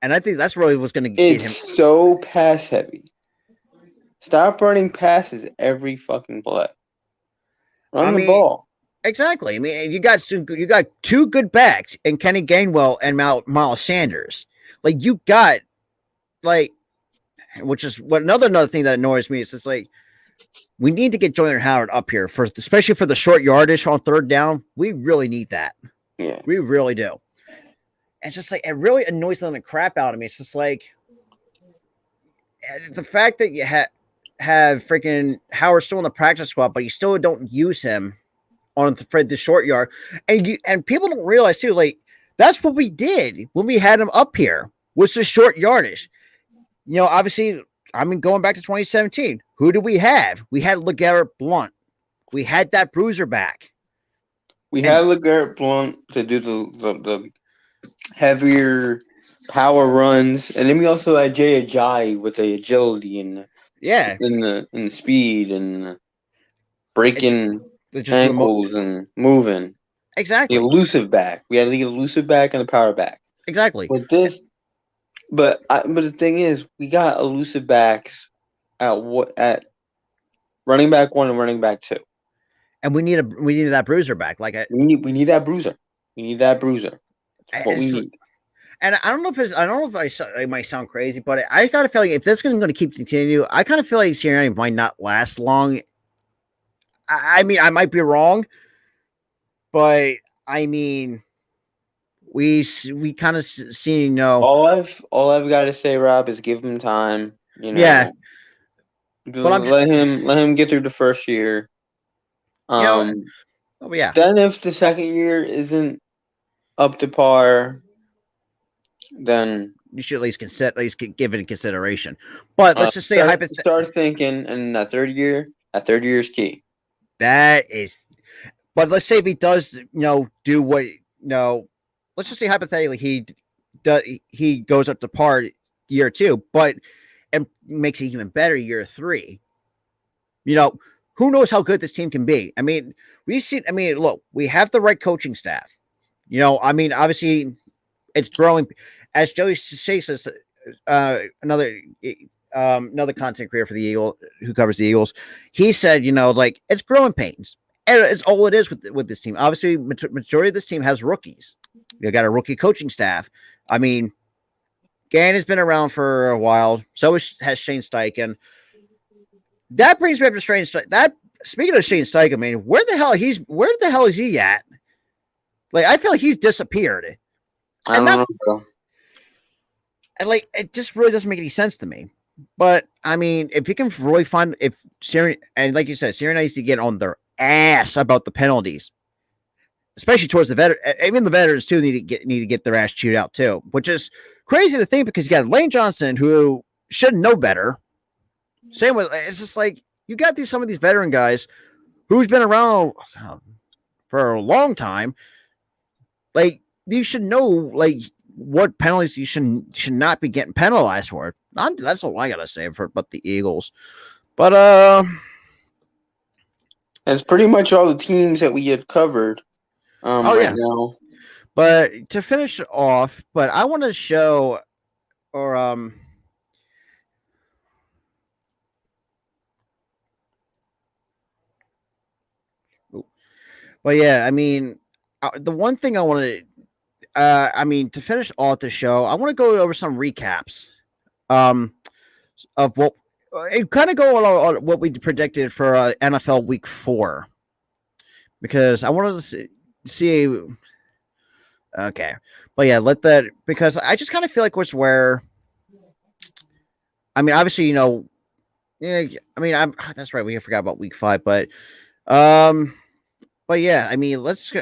[SPEAKER 1] And I think that's really what's going to get him.
[SPEAKER 3] It's so pass heavy. Stop running passes every fucking play. Run the ball.
[SPEAKER 1] Exactly. I mean, you got two good backs in Kenny Gainwell and Miles Sanders. Like you got, like, which is what another thing that annoys me is it's like we need to get Jordan Howard up here especially for the short yardage on third down. We really need that.
[SPEAKER 3] Yeah,
[SPEAKER 1] we really do. And it's just like it really annoys them the crap out of me. It's just like the fact that you have freaking Howard still in the practice squad, but you still don't use him on the short yard, and people don't realize too. Like that's what we did when we had him up here was the short yardage. Obviously, I mean, going back to 2017, who did we have? We had LeGarrette Blount. We had that bruiser back.
[SPEAKER 3] We had LeGarrette Blount to do the heavier power runs, and then we also had Jay Ajayi with the agility and the speed and breaking ankles and moving.
[SPEAKER 1] Exactly.
[SPEAKER 3] The elusive back. We had the elusive back and the power back.
[SPEAKER 1] Exactly.
[SPEAKER 3] But the thing is, we got elusive backs at running back 1 and running back 2.
[SPEAKER 1] And we need that bruiser back. Like
[SPEAKER 3] we need that bruiser. We need that bruiser. That's what we need.
[SPEAKER 1] And I don't know if it might sound crazy, but I kind of feel like if this is going to keep continuing, I kind of feel like Sirianni might not last long. I mean, I might be wrong, but I mean, we kind of see,
[SPEAKER 3] All I've got to say, Rob, is give him time.
[SPEAKER 1] Yeah.
[SPEAKER 3] Let him get through the first year.
[SPEAKER 1] Oh yeah.
[SPEAKER 3] Then if the second year isn't up to par, then
[SPEAKER 1] you should at least give it a consideration. But let's just say
[SPEAKER 3] start thinking, and that third year is key.
[SPEAKER 1] That is, but let's say if he does, do what, let's just say hypothetically he goes up to par year 2, but and makes it even better year 3. Who knows how good this team can be? I mean, look, we have the right coaching staff. Obviously, it's growing. As Joey Chase, another content creator for the Eagle who covers the Eagles, he said, it's growing pains. And it's all it is with this team. Obviously, majority of this team has rookies. You got a rookie coaching staff. I mean, Gann has been around for a while. So has Shane Steichen. That brings me up to Shane Steichen. Speaking of Shane Steichen, man, where the hell is he at? Like, I feel like he's disappeared.
[SPEAKER 3] I don't know.
[SPEAKER 1] And it just really doesn't make any sense to me. But I mean, if you can really find Syria, and like you said, Syria needs to get on their ass about the penalties, especially towards the veteran. Even the veterans too need to get their ass chewed out too, which is crazy to think because you got Lane Johnson who should know better. Same with it's just like you got some of these veteran guys who's been around for a long time. Like you should know what penalties you should not be getting penalized for. That's all I gotta say about the Eagles. But
[SPEAKER 3] that's pretty much all the teams that we have covered. Now.
[SPEAKER 1] But to finish off, I want to show Well, yeah, I mean, the one thing I want to, to finish off the show, I want to go over some recaps, of what kind of go on what we predicted for NFL Week 4, because I wanted to see. Okay, but yeah, because I just kind of feel like where. I mean, obviously, yeah. I mean, that's right. We forgot about Week 5, but yeah, I mean, let's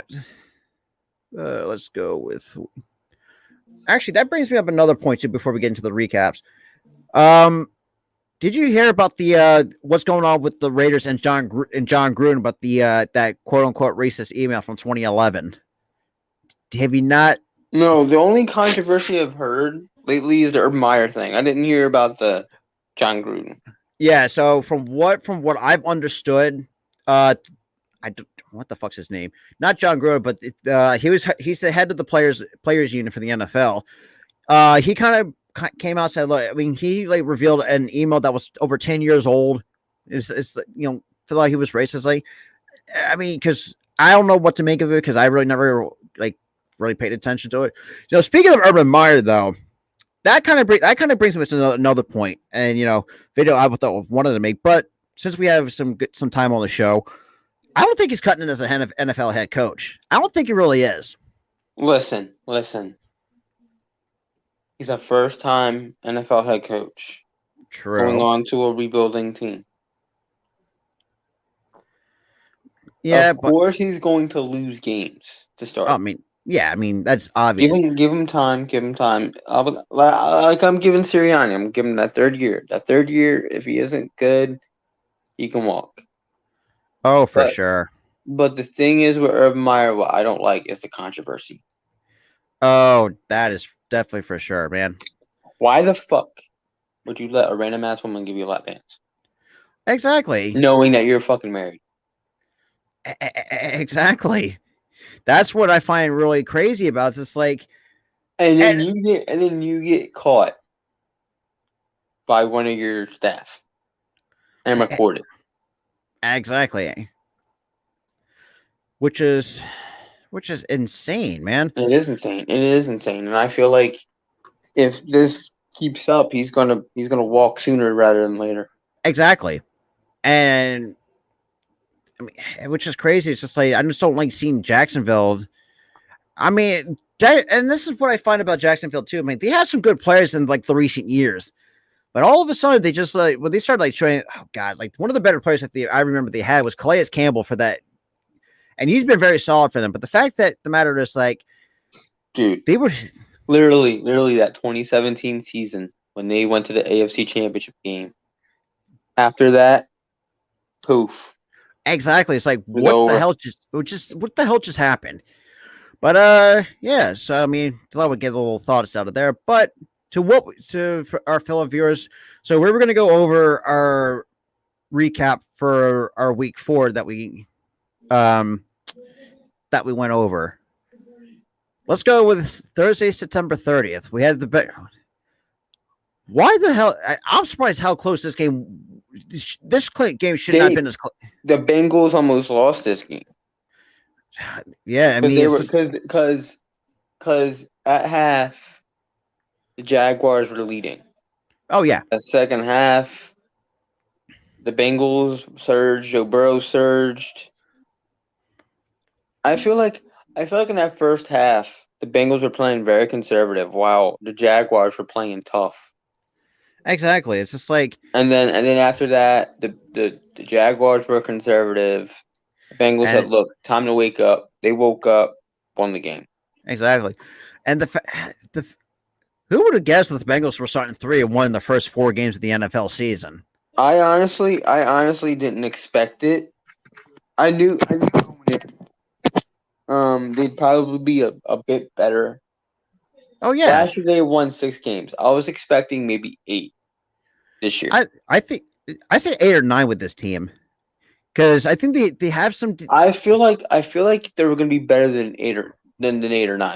[SPEAKER 1] go with. Actually, that brings me up another point too. Before we get into the recaps, did you hear about the what's going on with the Raiders and John Gruden about the that quote unquote racist email from 2011? Have you not?
[SPEAKER 3] No, the only controversy I've heard lately is the Urban Meyer thing. I didn't hear about the John Gruden.
[SPEAKER 1] Yeah, so from what I've understood, what the fuck's his name? Not John Gruden, but he's the head of the players union for the NFL. He kind of came out and said, look, I mean, he revealed an email that was over 10 years old. It's feel like he was racist. I mean, because I don't know what to make of it because I really never really paid attention to it. Speaking of Urban Meyer, though, that kind of brings me to another point, and video I wanted to make, but since we have some time on the show, I don't think he's cutting it as a NFL head coach. I don't think he really is.
[SPEAKER 3] Listen. He's a first-time NFL head coach.
[SPEAKER 1] True.
[SPEAKER 3] Going on to a rebuilding team.
[SPEAKER 1] Yeah,
[SPEAKER 3] of course he's going to lose games to start.
[SPEAKER 1] I mean that's obvious.
[SPEAKER 3] Give him time. I'm giving Sirianni. I'm giving him that third year. That third year, if he isn't good, he can walk.
[SPEAKER 1] Oh, for sure.
[SPEAKER 3] But the thing is with Urban Meyer, what I don't like is the controversy.
[SPEAKER 1] Oh, that is definitely for sure, man.
[SPEAKER 3] Why the fuck would you let a random ass woman give you a lap dance?
[SPEAKER 1] Exactly.
[SPEAKER 3] Knowing that you're fucking married.
[SPEAKER 1] Exactly. That's what I find really crazy about it. It's
[SPEAKER 3] and then you get caught by one of your staff and recorded.
[SPEAKER 1] Exactly. Which is insane, man.
[SPEAKER 3] It is insane. And I feel like if this keeps up, he's gonna walk sooner rather than later.
[SPEAKER 1] Exactly. And I mean, which is crazy. It's just I just don't like seeing Jacksonville. I mean, and this is what I find about Jacksonville too. I mean, they have some good players in the recent years, But all of a sudden, they just like when they started like showing, oh god, like one of the better players that I remember they had was Calais Campbell for that, and he's been very solid for them. But the fact that the matter is like,
[SPEAKER 3] dude,
[SPEAKER 1] they were
[SPEAKER 3] literally that 2017 season when they went to the AFC Championship game. After that, poof.
[SPEAKER 1] Exactly. It's like what the hell just happened? But yeah. So I mean, I would get a little thoughts out of there. But for our fellow viewers, so we were going to go over our recap for our week 4 that we went over. Let's go with Thursday, September 30th. We had why the hell? I'm surprised how close this game. This game should not have been as close.
[SPEAKER 3] The Bengals almost lost this game.
[SPEAKER 1] Yeah, I mean,
[SPEAKER 3] because at half, the Jaguars were leading.
[SPEAKER 1] Oh yeah.
[SPEAKER 3] The second half, the Bengals surged. Joe Burrow surged. I feel like in that first half, the Bengals were playing very conservative, while the Jaguars were playing tough.
[SPEAKER 1] Exactly. It's just like,
[SPEAKER 3] and then after that, the Jaguars were conservative. The Bengals said, "Look, time to wake up." They woke up, won the game.
[SPEAKER 1] Exactly, and who would have guessed that the Bengals were starting 3-1 in the first 4 games of the NFL season?
[SPEAKER 3] I honestly didn't expect it. I knew they'd probably be a bit better.
[SPEAKER 1] Oh yeah.
[SPEAKER 3] Last year they won 6 games. I was expecting maybe 8 this year.
[SPEAKER 1] I think I say 8 or 9 with this team, because I think they have some.
[SPEAKER 3] I feel like they were going to be better than 8 or 9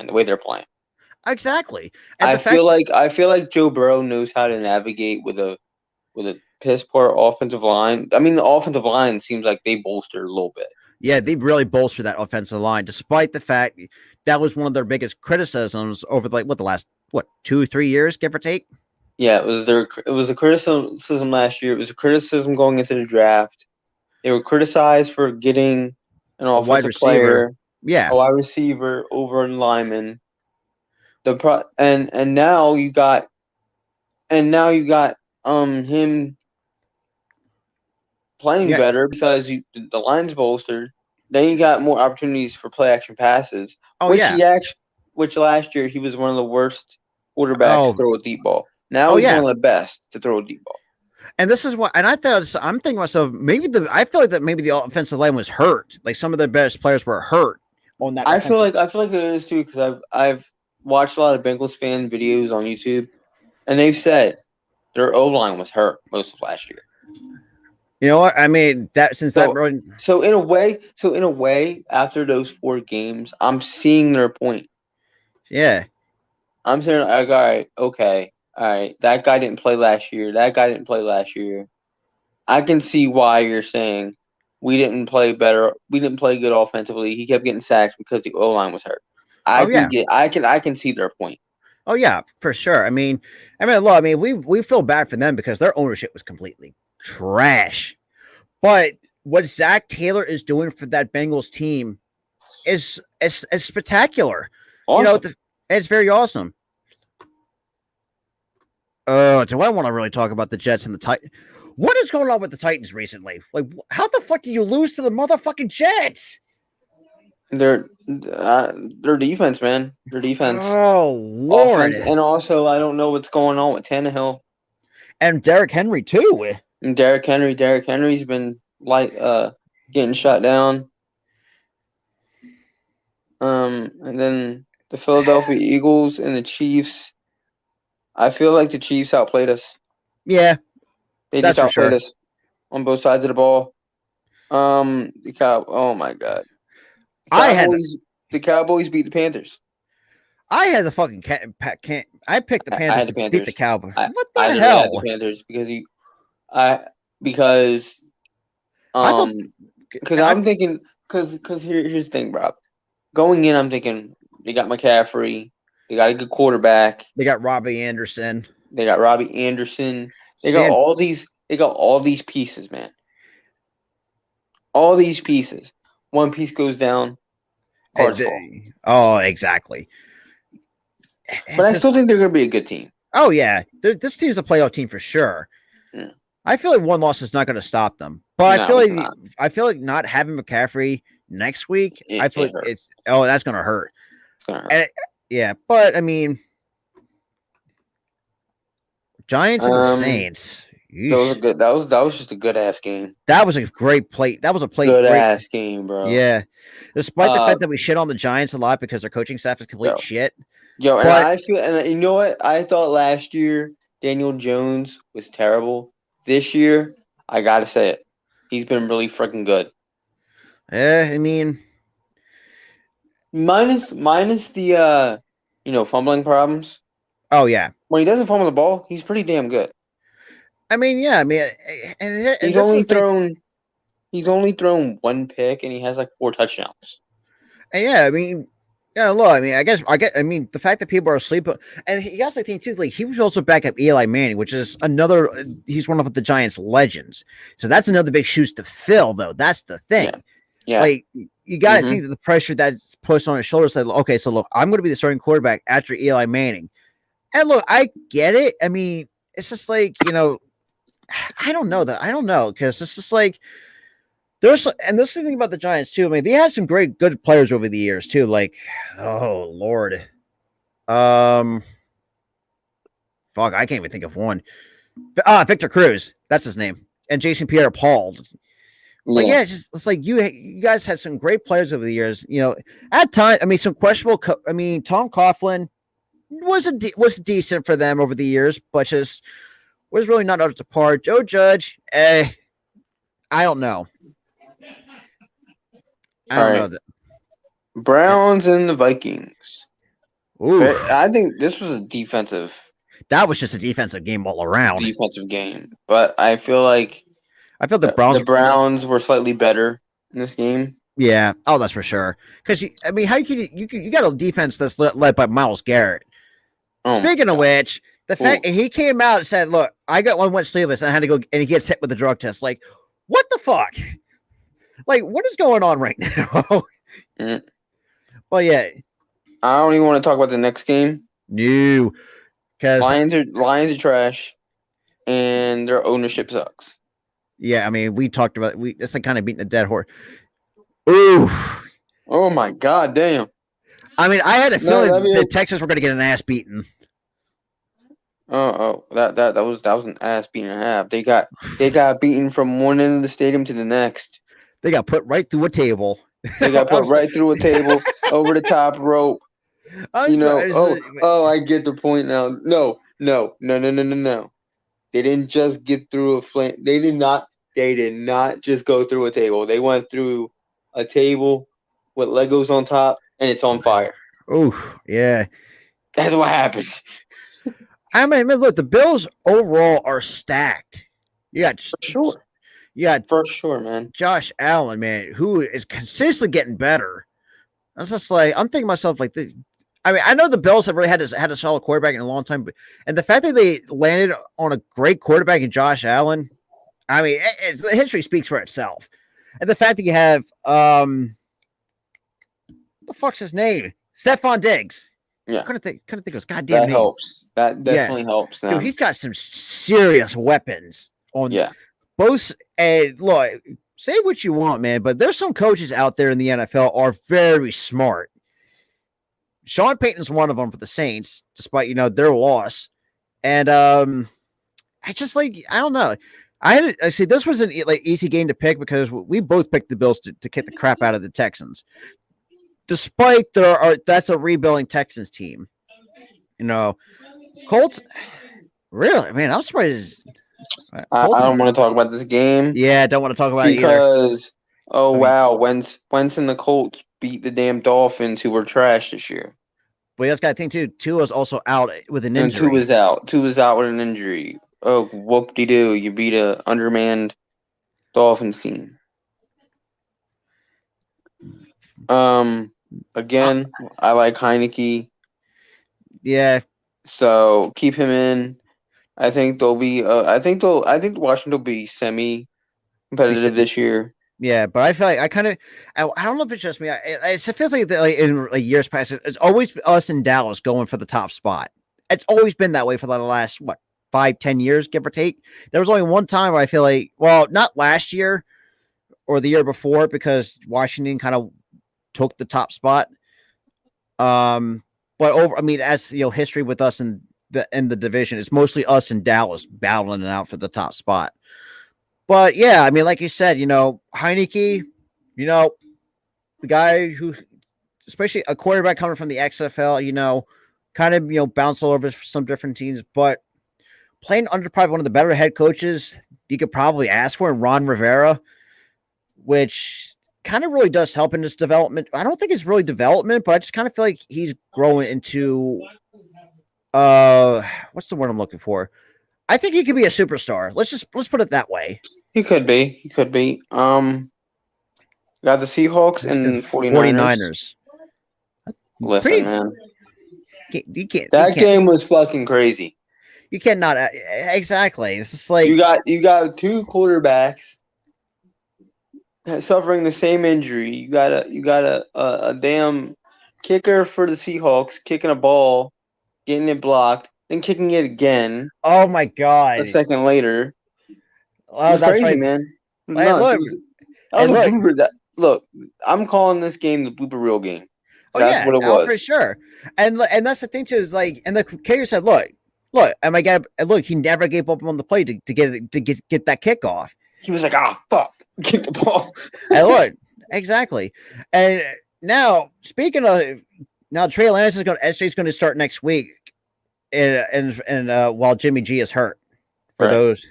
[SPEAKER 3] the way they're playing.
[SPEAKER 1] Exactly.
[SPEAKER 3] And I feel like Joe Burrow knows how to navigate with a piss poor offensive line. I mean, the offensive line seems like they bolstered a little bit.
[SPEAKER 1] Yeah, they've really bolstered that offensive line, despite the fact that was one of their biggest criticisms over the last 2-3 years, give or take.
[SPEAKER 3] Yeah, it was a criticism last year. It was a criticism going into the draft. They were criticized for getting an offensive player, a wide receiver over a lineman. And now you got him playing better because the line's bolstered. Then you got more opportunities for play action passes. Which last year he was one of the worst quarterbacks to throw a deep ball. Now he's one of the best to throw a deep ball.
[SPEAKER 1] And this is what, and I'm thinking to myself, I feel like that maybe the offensive line was hurt. Like some of the best players were hurt on that.
[SPEAKER 3] I feel like it is too, because I've watched a lot of Bengals fan videos on YouTube, and they've said their O-line was hurt most of last year.
[SPEAKER 1] You know what? I mean,
[SPEAKER 3] so in a way, after those 4 games, I'm seeing their point.
[SPEAKER 1] Yeah.
[SPEAKER 3] I'm saying, like, all right, that guy didn't play last year. That guy didn't play last year. I can see why you're saying we didn't play better. We didn't play good offensively. He kept getting sacked because the O-line was hurt. I can see their point.
[SPEAKER 1] Oh yeah, for sure. I mean, we feel bad for them because their ownership was completely trash. But what Zach Taylor is doing for that Bengals team is spectacular. Awesome. It's very awesome. Do I want to really talk about the Jets and the Titans? What is going on with the Titans recently? Like, how the fuck did you lose to the motherfucking Jets?
[SPEAKER 3] Their defense, man. Their defense.
[SPEAKER 1] Oh, Lord.
[SPEAKER 3] Offense, and also, I don't know what's going on with Tannehill.
[SPEAKER 1] And Derrick Henry, too.
[SPEAKER 3] And Derrick Henry's been getting shut down. And then the Philadelphia Eagles and the Chiefs. I feel like the Chiefs outplayed us.
[SPEAKER 1] Yeah.
[SPEAKER 3] They just outplayed us on both sides of the ball. Oh my God. The Cowboys beat the Panthers.
[SPEAKER 1] I had the fucking I picked the Panthers to beat the Cowboys. What the hell?
[SPEAKER 3] I had the Panthers because I'm thinking because here's the thing, Rob. Going in, I'm thinking they got McCaffrey, they got a good quarterback,
[SPEAKER 1] they got Robbie Anderson,
[SPEAKER 3] they got all these pieces, man. All these pieces. One piece goes down.
[SPEAKER 1] Oh, exactly.
[SPEAKER 3] But I still think they're going to be a good team.
[SPEAKER 1] Oh yeah, this team's a playoff team for sure.
[SPEAKER 3] Yeah.
[SPEAKER 1] I feel like one loss is not going to stop them, but I feel like not having McCaffrey next week, I feel like that's going to hurt. Yeah, but I mean, Giants and the Saints.
[SPEAKER 3] That was a good. That was just a good ass game.
[SPEAKER 1] That was a great play. That was a
[SPEAKER 3] good ass game, bro.
[SPEAKER 1] Yeah, despite the fact that we shit on the Giants a lot because their coaching staff is complete shit.
[SPEAKER 3] Yo, and I feel, and you know what? I thought last year Daniel Jones was terrible. This year, I gotta say it, he's been really freaking good.
[SPEAKER 1] I mean,
[SPEAKER 3] minus the fumbling problems.
[SPEAKER 1] Oh yeah,
[SPEAKER 3] when he doesn't fumble the ball, he's pretty damn good.
[SPEAKER 1] I mean, yeah, I mean, and
[SPEAKER 3] he's only thrown one pick, and he has like 4 touchdowns.
[SPEAKER 1] And yeah, I mean, yeah, look, I mean, I mean, the fact that people are asleep, and you guys think too, like he was also back up Eli Manning, which is he's one of the Giants' legends. So that's another big shoes to fill, though. That's the thing.
[SPEAKER 3] Yeah.
[SPEAKER 1] Like you got to think that the pressure that's pushed on his shoulders said, okay, so look, I'm going to be the starting quarterback after Eli Manning. And look, I get it. I mean, it's just like, I don't know because it's just like and this is the thing about the Giants too. I mean, they had some good players over the years too. Like, oh Lord, fuck, I can't even think of one. Victor Cruz, that's his name, and Jason Pierre-Paul. But yeah, it's like you guys had some great players over the years. At times, I mean, some questionable. Tom Coughlin was decent for them over the years, but just was really not up to par. Joe Judge, I don't know. I don't know that.
[SPEAKER 3] Browns and the Vikings.
[SPEAKER 1] Ooh.
[SPEAKER 3] I think this was a defensive.
[SPEAKER 1] That was just a defensive game all around.
[SPEAKER 3] Defensive game, but I feel the Browns were slightly better in this game.
[SPEAKER 1] Yeah. Oh, that's for sure. Because how can you got a defense that's led by Myles Garrett. Speaking of which, the fact he came out and said, "Look, I got went sleeveless, and I had to go," and he gets hit with the drug test. Like, what the fuck? Like, what is going on right now? Well, yeah.
[SPEAKER 3] I don't even want to talk about the next game.
[SPEAKER 1] No, because
[SPEAKER 3] Lions are trash, and their ownership sucks.
[SPEAKER 1] Yeah, I mean, we talked about it's like kind of beating a dead horse. Ooh.
[SPEAKER 3] Oh my god, damn.
[SPEAKER 1] I mean, I had a feeling the Texans were going to get an ass beaten.
[SPEAKER 3] That was an ass beating and a half. They got beaten from one end of the stadium to the next.
[SPEAKER 1] They got put right through a table.
[SPEAKER 3] They got put right through a table, over the top rope. I get the point now. No. They didn't just get through a flame. They did not just go through a table. They went through a table with Legos on top, and it's on fire.
[SPEAKER 1] Oh, yeah.
[SPEAKER 3] That's what happened.
[SPEAKER 1] I mean, look, the Bills overall are stacked. For sure, man. Josh Allen, man, who is consistently getting better. I was just like, I'm thinking to myself, like, I mean, I know the Bills have really had a solid quarterback in a long time, and the fact that they landed on a great quarterback in Josh Allen, I mean, the history speaks for itself. And the fact that you have, what the fuck's his name? Stephon Diggs.
[SPEAKER 3] Yeah.
[SPEAKER 1] Couldn't think of his goddamn name.
[SPEAKER 3] Helps. That definitely helps now.
[SPEAKER 1] Dude, he's got some serious weapons on both. And look, say what you want, man, but there's some coaches out there in the NFL are very smart. Sean Payton's one of them for the Saints, despite their loss. And I just I don't know. I see this was an easy game to pick because we both picked the Bills to kick the crap out of the Texans. Despite that's a rebuilding Texans team. Colts, really? Man, I'm surprised.
[SPEAKER 3] I don't want to talk about this game.
[SPEAKER 1] Yeah, I don't want to talk about it
[SPEAKER 3] because wow, Wentz and the Colts beat the damn Dolphins, who were trash this year.
[SPEAKER 1] But you guys got to think too. Tua's also out with an injury.
[SPEAKER 3] And Tua's out with an injury. Oh, whoop-de-doo! You beat a undermanned Dolphins team. Again, I like Heineke.
[SPEAKER 1] Yeah.
[SPEAKER 3] So keep him in. I think they'll be. I think Washington will be semi-competitive this year.
[SPEAKER 1] Yeah, but I feel like I don't know if it's just me. It feels like in years past, it's always us in Dallas going for the top spot it's always been that way for the last 5-10 years, give or take. There was only one time where I feel like, well, not last year or the year before, because Washington kind of took the top spot. But as history with us in the division, it's mostly us and Dallas battling it out for the top spot. But yeah, I mean, like you said, Heinicke, the guy who, especially a quarterback coming from the XFL, kind of bounce all over some different teams, but playing under probably one of the better head coaches you could probably ask for in Ron Rivera, which kind of really does help in his development. I don't think it's really development, but I just kind of feel like he's growing into what's the word I'm looking for? I think he could be a superstar. Let's put it that way.
[SPEAKER 3] He could be. Got the Seahawks and 49ers. Listen, man.
[SPEAKER 1] You can't.
[SPEAKER 3] That game was fucking crazy.
[SPEAKER 1] You cannot exactly. It's just like
[SPEAKER 3] you got two quarterbacks suffering the same injury. You got a damn kicker for the Seahawks kicking a ball, getting it blocked, then kicking it again.
[SPEAKER 1] Oh my god!
[SPEAKER 3] A second later.
[SPEAKER 1] Oh, that's
[SPEAKER 3] crazy,
[SPEAKER 1] right,
[SPEAKER 3] man.
[SPEAKER 1] Look,
[SPEAKER 3] I'm calling this game the blooper reel game.
[SPEAKER 1] That's what it was for sure. And that's the thing too, is like, and the kicker said, "Look, am I gonna look?" He never gave up on the play to get that kickoff.
[SPEAKER 3] He was like, "Ah, fuck, get the ball."
[SPEAKER 1] And look, exactly. And now, speaking of, Trey Lance is SJ's going to start next week, and while Jimmy G is hurt for those,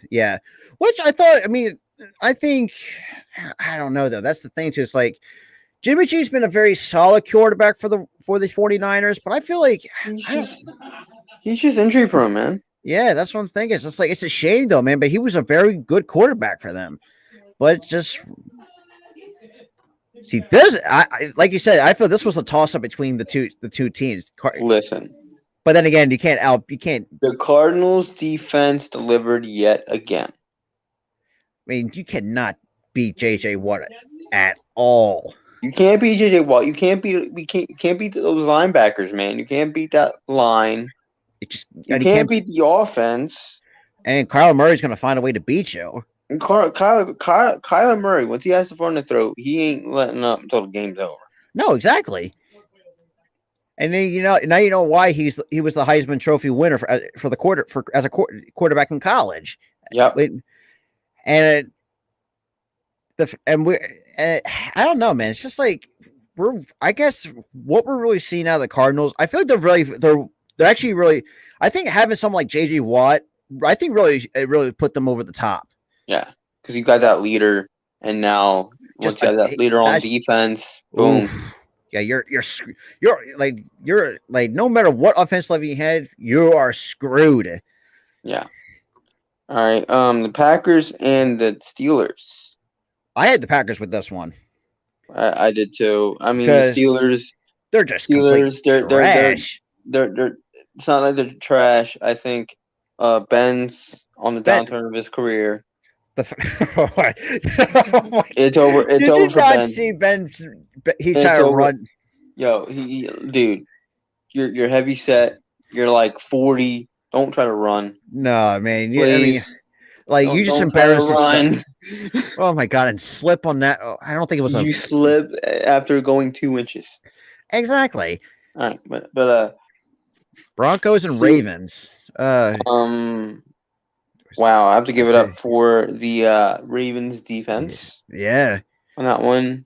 [SPEAKER 1] which I thought. I mean, I think I don't know though. That's the thing too. It's like Jimmy G's been a very solid quarterback for the 49ers, but I feel like
[SPEAKER 3] he's just injury prone, man.
[SPEAKER 1] Yeah, that's what I'm thinking. It's just like, it's a shame though, man, but he was a very good quarterback for them. But just see this, I like you said, I feel this was a toss up between the two teams.
[SPEAKER 3] Listen.
[SPEAKER 1] But then again, you can't.
[SPEAKER 3] The Cardinals defense delivered yet again.
[SPEAKER 1] I mean, you cannot beat JJ Watt at all.
[SPEAKER 3] You can't beat JJ Watt. You can't beat those linebackers, man. You can't beat that line. You can't beat the offense.
[SPEAKER 1] And Kyler Murray's going to find a way to beat you.
[SPEAKER 3] And Kyler Murray, once he has the front to throw, he ain't letting up until the game's over.
[SPEAKER 1] No, exactly. And then now you know why he was the Heisman Trophy winner as a quarterback in college.
[SPEAKER 3] Yep.
[SPEAKER 1] I don't know, man. It's just like I guess what we're really seeing out of the Cardinals. I feel like they're actually really. I think having someone like JJ Watt, I think it really put them over the top.
[SPEAKER 3] Yeah, because you got that leader, and now once you have that leader on defense, boom.
[SPEAKER 1] Oof. Yeah, you're like no matter what offense level you had, you are screwed.
[SPEAKER 3] Yeah. All right. The Packers and the Steelers.
[SPEAKER 1] I had the Packers with this one.
[SPEAKER 3] I did too. I mean, the Steelers.
[SPEAKER 1] They're just
[SPEAKER 3] Steelers. They're
[SPEAKER 1] trash.
[SPEAKER 3] They're. It's not like they're trash. I think Ben's on the downturn of his career. It's over. It's over for Ben.
[SPEAKER 1] See Ben? He tried to run.
[SPEAKER 3] Yo, dude, you're heavy set. You're like 40. Don't try to run.
[SPEAKER 1] No, man. You just embarrassed yourself. Oh my god! And slip on that. Oh, I don't think it was.
[SPEAKER 3] You slip after going 2 inches.
[SPEAKER 1] Exactly.
[SPEAKER 3] All right, but
[SPEAKER 1] Broncos and Ravens.
[SPEAKER 3] Wow, I have to give it up for the Ravens defense.
[SPEAKER 1] Yeah.
[SPEAKER 3] On that one.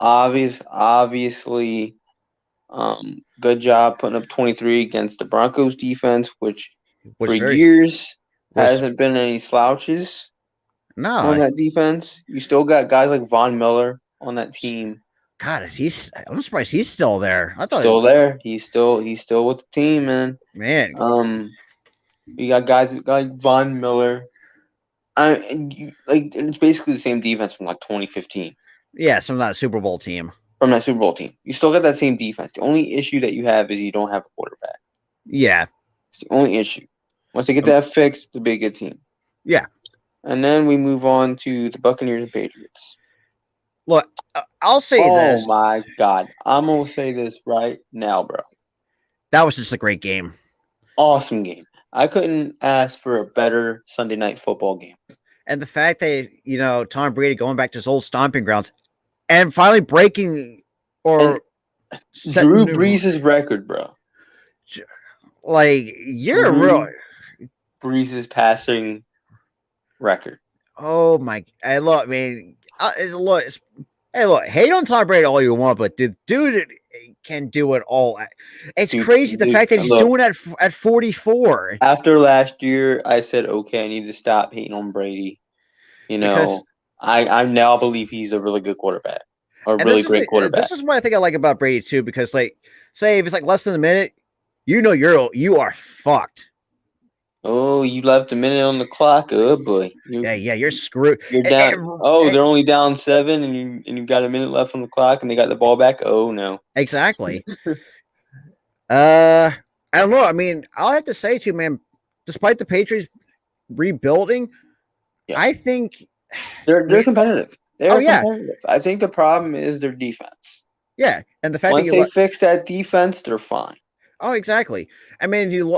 [SPEAKER 3] Obviously, good job putting up 23 against the Broncos defense, which for years hasn't been any slouches.
[SPEAKER 1] No.
[SPEAKER 3] On that defense. You still got guys like Von Miller on that team.
[SPEAKER 1] God, I'm surprised he's still there. I thought
[SPEAKER 3] there. He's still with the team, man.
[SPEAKER 1] Man.
[SPEAKER 3] You got guys like Von Miller. It's basically the same defense from like 2015.
[SPEAKER 1] Yeah, from that Super Bowl team.
[SPEAKER 3] You still got that same defense. The only issue that you have is you don't have a quarterback.
[SPEAKER 1] Yeah.
[SPEAKER 3] It's the only issue. Once they get that fixed, they'll be a good team.
[SPEAKER 1] Yeah.
[SPEAKER 3] And then we move on to the Buccaneers and Patriots.
[SPEAKER 1] Look, I'll say this.
[SPEAKER 3] Oh, my God. I'm going to say this right now, bro.
[SPEAKER 1] that was just a great game.
[SPEAKER 3] Awesome game. I couldn't ask for a better Sunday night football game.
[SPEAKER 1] And the fact that, Tom Brady going back to his old stomping grounds and finally breaking
[SPEAKER 3] Drew Brees' record, bro.
[SPEAKER 1] Like, you're real.
[SPEAKER 3] Brees' passing record.
[SPEAKER 1] Oh, my. Hey, look, man. Hey, look, hate on Tom Brady all you want, but dude can do it all. It's crazy the fact that he's doing it at 44.
[SPEAKER 3] After last year, I said, okay, I need to stop hating on Brady. I now believe he's a really good quarterback. A really great quarterback.
[SPEAKER 1] This is what I think I like about Brady, too, because, like, say if it's like less than a minute, you are fucked.
[SPEAKER 3] Oh, you left a minute on the clock. Oh boy.
[SPEAKER 1] You're screwed.
[SPEAKER 3] You're down. They're only down 7, and you got a minute left on the clock, and they got the ball back. Oh no.
[SPEAKER 1] Exactly. I don't know. I mean, I'll have to say to you, man, despite the Patriots rebuilding, I think
[SPEAKER 3] they're competitive. They're competitive. I think the problem is their defense.
[SPEAKER 1] Yeah, and the fact
[SPEAKER 3] once
[SPEAKER 1] that
[SPEAKER 3] they fix that defense, they're fine.
[SPEAKER 1] Oh, exactly. I mean, you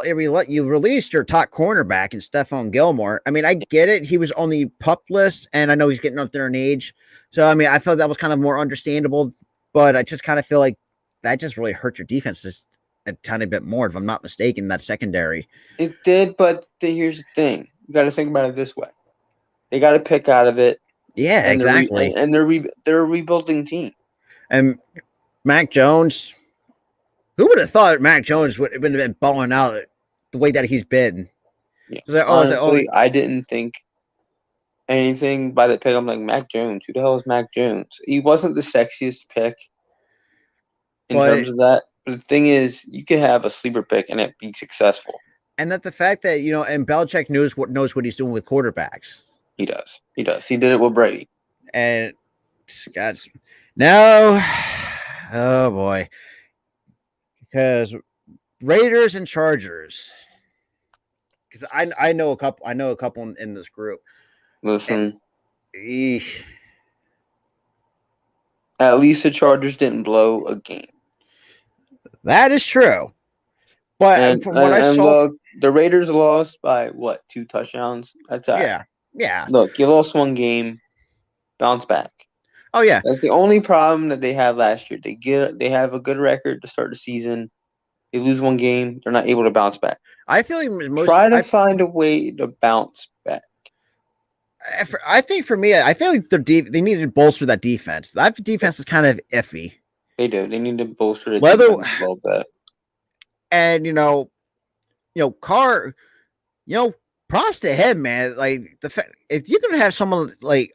[SPEAKER 1] released your top cornerback in Stephon Gilmore. I mean, I get it. He was on the PUP list, and I know he's getting up there in age. So, I mean, I felt that was kind of more understandable, but I just kind of feel like that just really hurt your defense just a tiny bit more, if I'm not mistaken, that secondary.
[SPEAKER 3] It did, but here's the thing. You got to think about it this way. They got to pick out of it.
[SPEAKER 1] Yeah, exactly.
[SPEAKER 3] They're a rebuilding team.
[SPEAKER 1] And Mac Jones... Who would have thought Mac Jones would have been balling out the way that he's been?
[SPEAKER 3] Yeah. Honestly, I didn't think anything by the pick. I'm like, Mac Jones. Who the hell is Mac Jones? He wasn't the sexiest pick in terms of that. But the thing is, you can have a sleeper pick and it be successful.
[SPEAKER 1] And that the fact that, and Belichick knows what he's doing with quarterbacks.
[SPEAKER 3] He does. He did it with Brady.
[SPEAKER 1] And guys, no. Oh boy. Because Raiders and Chargers. Because I know a couple in this group.
[SPEAKER 3] Listen. At least the Chargers didn't blow a game.
[SPEAKER 1] That is true. But from what I saw,
[SPEAKER 3] look, the Raiders lost by what, 2 touchdowns? That's all right.
[SPEAKER 1] Yeah.
[SPEAKER 3] Look, you lost 1 game, bounce back.
[SPEAKER 1] Oh yeah,
[SPEAKER 3] that's the only problem that they had last year. They have a good record to start the season. They lose 1 game, they're not able to bounce back.
[SPEAKER 1] I feel like
[SPEAKER 3] find a way to bounce back.
[SPEAKER 1] I think for me, I feel like they need to bolster that defense. That defense is kind of iffy.
[SPEAKER 3] They do. They need to bolster the defense a little bit.
[SPEAKER 1] And Carr, props to him, man. Like if you're gonna have someone like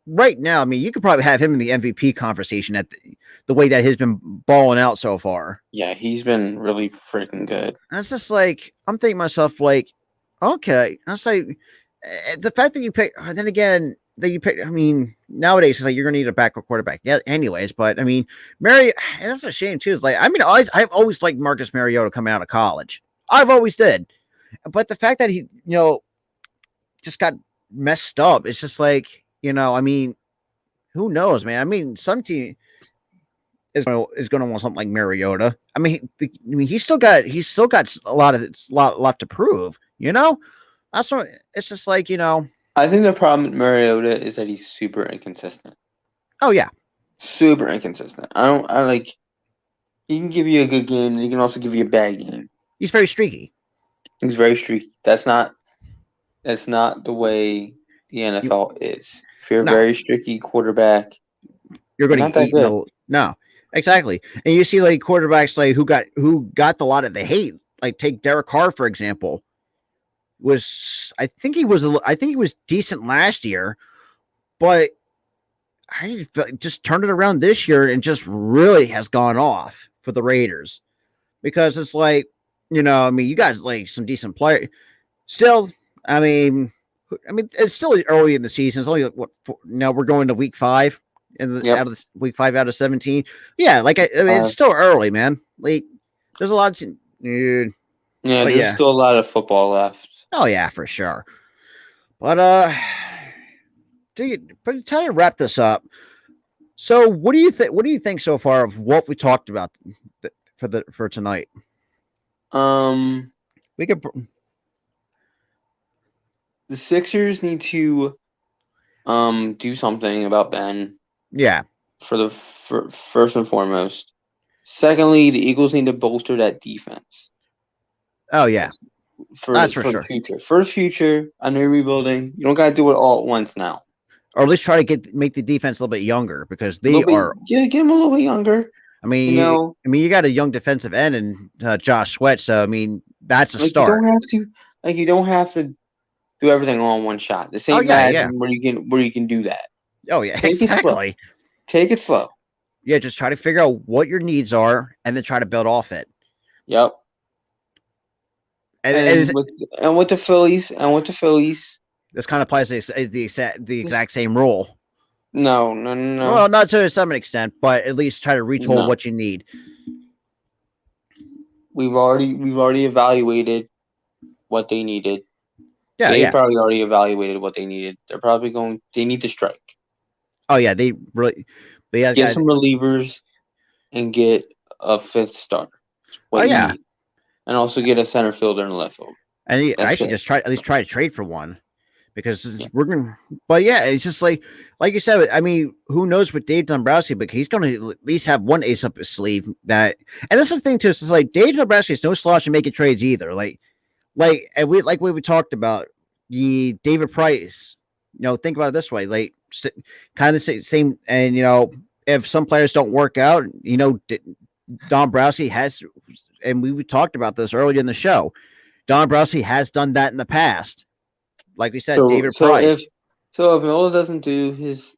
[SPEAKER 1] right now, I mean, you could probably have him in the MVP conversation at the way that he's been balling out so far.
[SPEAKER 3] Yeah, he's been really freaking good.
[SPEAKER 1] And it's just like I'm thinking to myself, like, okay, I was like, the fact that you pick, then again, that you pick. I mean, nowadays it's like you're gonna need a backup quarterback. Yeah, anyways, but I mean, that's a shame too. It's like I've always liked Marcus Mariota coming out of college. I've always did, but the fact that he just got messed up, it's just like I mean, who knows, man? I mean, some team is going to want something like Mariota. I mean, he's still got a lot left to prove. That's what it's just like.
[SPEAKER 3] I think the problem with Mariota is that he's super inconsistent.
[SPEAKER 1] Oh yeah,
[SPEAKER 3] super inconsistent. He can give you a good game, and he can also give you a bad game.
[SPEAKER 1] He's very streaky.
[SPEAKER 3] He's very streaky. That's not the way the NFL is. If you're a very streaky quarterback,
[SPEAKER 1] you're going to get eaten. No, exactly. And you see like quarterbacks like who got a lot of the hate. Like take Derek Carr for example. I think he was decent last year, but I just turned it around this year and just really has gone off for the Raiders because it's like, you got like some decent players still. I mean, it's still early in the season. It's only now we're going to week 5 out of week 5 out of 17. Yeah. Like, it's still early, man. Like there's a lot of,
[SPEAKER 3] there's still a lot of football left.
[SPEAKER 1] Oh yeah, for sure. But try to wrap this up. So, what do you think? What do you think so far of what we talked about for tonight? We could.
[SPEAKER 3] The Sixers need to do something about Ben.
[SPEAKER 1] Yeah.
[SPEAKER 3] For first and foremost. Secondly, the Eagles need to bolster that defense.
[SPEAKER 1] Oh yeah.
[SPEAKER 3] That's for sure. The future. First future, I know you're rebuilding. You don't gotta do it all at once now.
[SPEAKER 1] Or at least try to make the defense a little bit younger because they are.
[SPEAKER 3] Yeah, get them a little bit younger.
[SPEAKER 1] I mean, you got a young defensive end in Josh Sweat, so I mean that's a start.
[SPEAKER 3] You don't have to do everything all in one shot. The same where you can do that.
[SPEAKER 1] Oh yeah, exactly.
[SPEAKER 3] Take it slow.
[SPEAKER 1] Yeah, just try to figure out what your needs are and then try to build off it.
[SPEAKER 3] Yep. And with the Phillies,
[SPEAKER 1] this kind of applies to the exact same rule.
[SPEAKER 3] No.
[SPEAKER 1] Well, not to some extent, but at least try to retool what you need.
[SPEAKER 3] We've already evaluated what they needed.
[SPEAKER 1] Yeah,
[SPEAKER 3] they probably already evaluated what they needed. They need to strike.
[SPEAKER 1] Oh yeah, they really.
[SPEAKER 3] Get some relievers and get a fifth starter. And also get a center fielder and a left fielder.
[SPEAKER 1] And just try to trade for one, because we're gonna. But yeah, it's just like you said. I mean, who knows with Dave Dombrowski? But he's going to at least have one ace up his sleeve. And this is the thing too. It's like Dave Dombrowski is no slouch in making trades either. Like we talked about the David Price. Think about it this way. Like kind of the same. And if some players don't work out, Dombrowski has. And we talked about this earlier in the show. Dombrowski has done that in the past. Like we said, David Price.
[SPEAKER 3] If Nola doesn't do his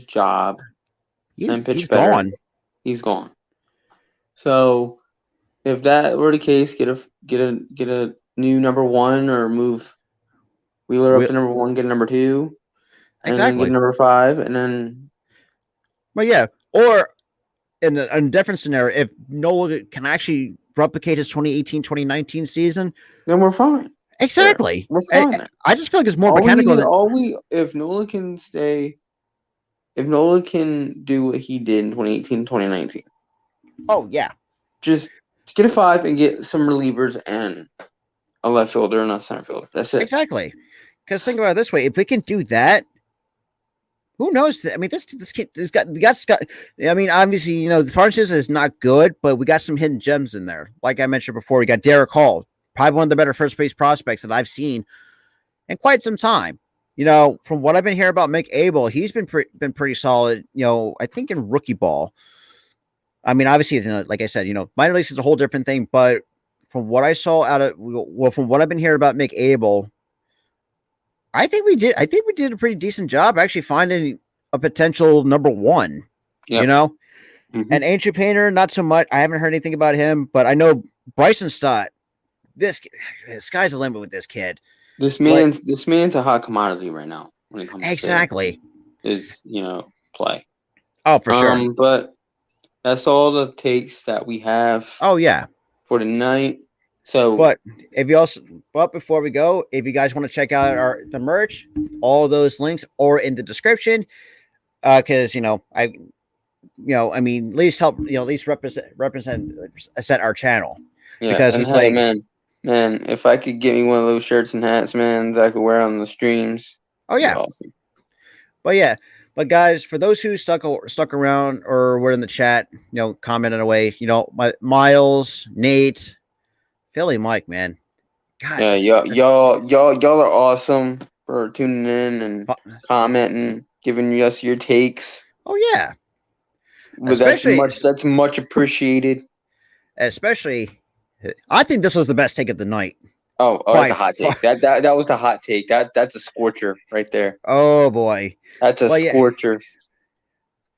[SPEAKER 3] job and pitch better, gone. He's gone. So if that were the case, get a new number one, or move Wheeler up to number one, get a number two, and then get number 5, and then.
[SPEAKER 1] Well, yeah, or in a different scenario, if Nola can actually replicate his 2018-2019 season,
[SPEAKER 3] then we're fine.
[SPEAKER 1] Exactly.
[SPEAKER 3] We're fine.
[SPEAKER 1] I just feel like it's more mechanical
[SPEAKER 3] if Nola can stay, if Nola can do what he did in 2018-2019.
[SPEAKER 1] Oh yeah.
[SPEAKER 3] Just get a 5 and get some relievers and a left fielder and a center fielder. That's it.
[SPEAKER 1] Exactly. Because think about it this way: if we can do that, who knows? I mean, this kid has got. I mean, obviously, the farm system is not good, but we got some hidden gems in there. Like I mentioned before, we got Derek Hall, probably one of the better first base prospects that I've seen in quite some time. From what I've been hearing about Mick Abel, he's been pretty solid. I think in rookie ball. I mean, obviously, like I said, minor leagues is a whole different thing. But from what I saw from what I've been hearing about Mick Abel, I think we did a pretty decent job actually finding a potential number one. Yep. Mm-hmm. And Andrew Painter, not so much. I haven't heard anything about him, but I know Bryson Stott. This sky's the limit with this kid.
[SPEAKER 3] This man's a hot commodity right now when it comes
[SPEAKER 1] to
[SPEAKER 3] his play.
[SPEAKER 1] Oh, for sure.
[SPEAKER 3] But that's all the takes that we have.
[SPEAKER 1] Oh yeah,
[SPEAKER 3] for tonight. So,
[SPEAKER 1] but before we go, if you guys want to check out the merch, all those links are in the description. Because I mean, at least help, at least represent our channel.
[SPEAKER 3] Yeah, because it's like, man, if I could get me one of those shirts and hats, man, that I could wear on the streams.
[SPEAKER 1] Oh yeah,
[SPEAKER 3] awesome.
[SPEAKER 1] But guys, for those who stuck around or were in the chat, commented away, Miles, Nate. Philly Mike, man.
[SPEAKER 3] God. Yeah, y'all are awesome for tuning in and commenting, giving us your takes.
[SPEAKER 1] Oh yeah.
[SPEAKER 3] But that's much appreciated.
[SPEAKER 1] Especially, I think this was the best take of the night.
[SPEAKER 3] Oh, that's a hot take. That was the hot take. That's a scorcher right there.
[SPEAKER 1] Oh boy.
[SPEAKER 3] That's a scorcher.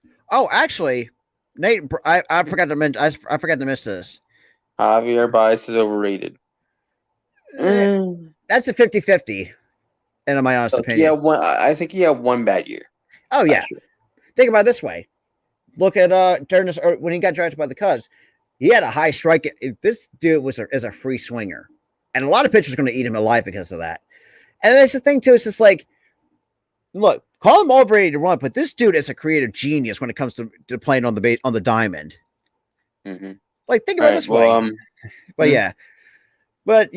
[SPEAKER 1] Yeah. Oh, actually, Nate, I forgot to mention. I forgot to miss this.
[SPEAKER 3] Javier Baez is overrated.
[SPEAKER 1] That's a 50-50, in my honest opinion.
[SPEAKER 3] Yeah, I think he had one bad year.
[SPEAKER 1] Oh yeah. Think about it this way. Look at when he got drafted by the Cubs, he had a high strike. This dude is a free swinger, and a lot of pitchers are going to eat him alive because of that. And that's the thing too. It's just like, look, call him overrated to run, but this dude is a creative genius when it comes to playing on the diamond.
[SPEAKER 3] Mm-hmm.
[SPEAKER 1] Like, think about it this way. But yeah. But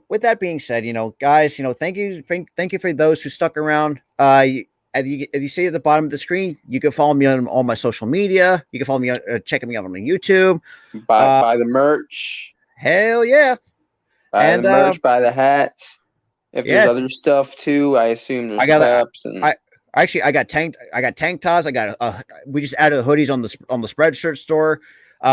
[SPEAKER 1] with that being said, guys, thank you for those who stuck around. As you see at the bottom of the screen, you can follow me on all my social media. You can follow me checking me out on my YouTube.
[SPEAKER 3] Buy the merch.
[SPEAKER 1] Hell yeah!
[SPEAKER 3] Buy the merch. Buy the hats. If there's other stuff too, I assume there's caps and.
[SPEAKER 1] I got tank tops. We just added hoodies on the Spreadshirt store.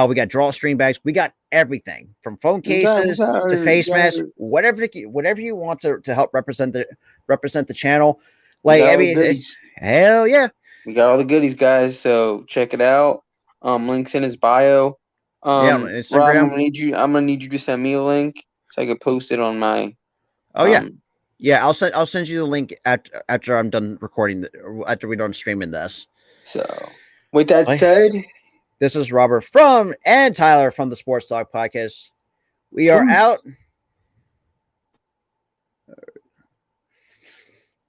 [SPEAKER 1] We got drawstring bags. We got everything from phone cases to face masks, whatever you want to help represent the channel. Like, I mean, hell yeah.
[SPEAKER 3] We got all the goodies, guys. So check it out. Links in his bio. Instagram. Rob, I'm gonna need you to send me a link so I can post it on my.
[SPEAKER 1] Yeah, I'll send you the link after I'm done recording. After we're done streaming this.
[SPEAKER 3] So, with that said,
[SPEAKER 1] this is Robert and Tyler from the Sports Talk Podcast. We are out.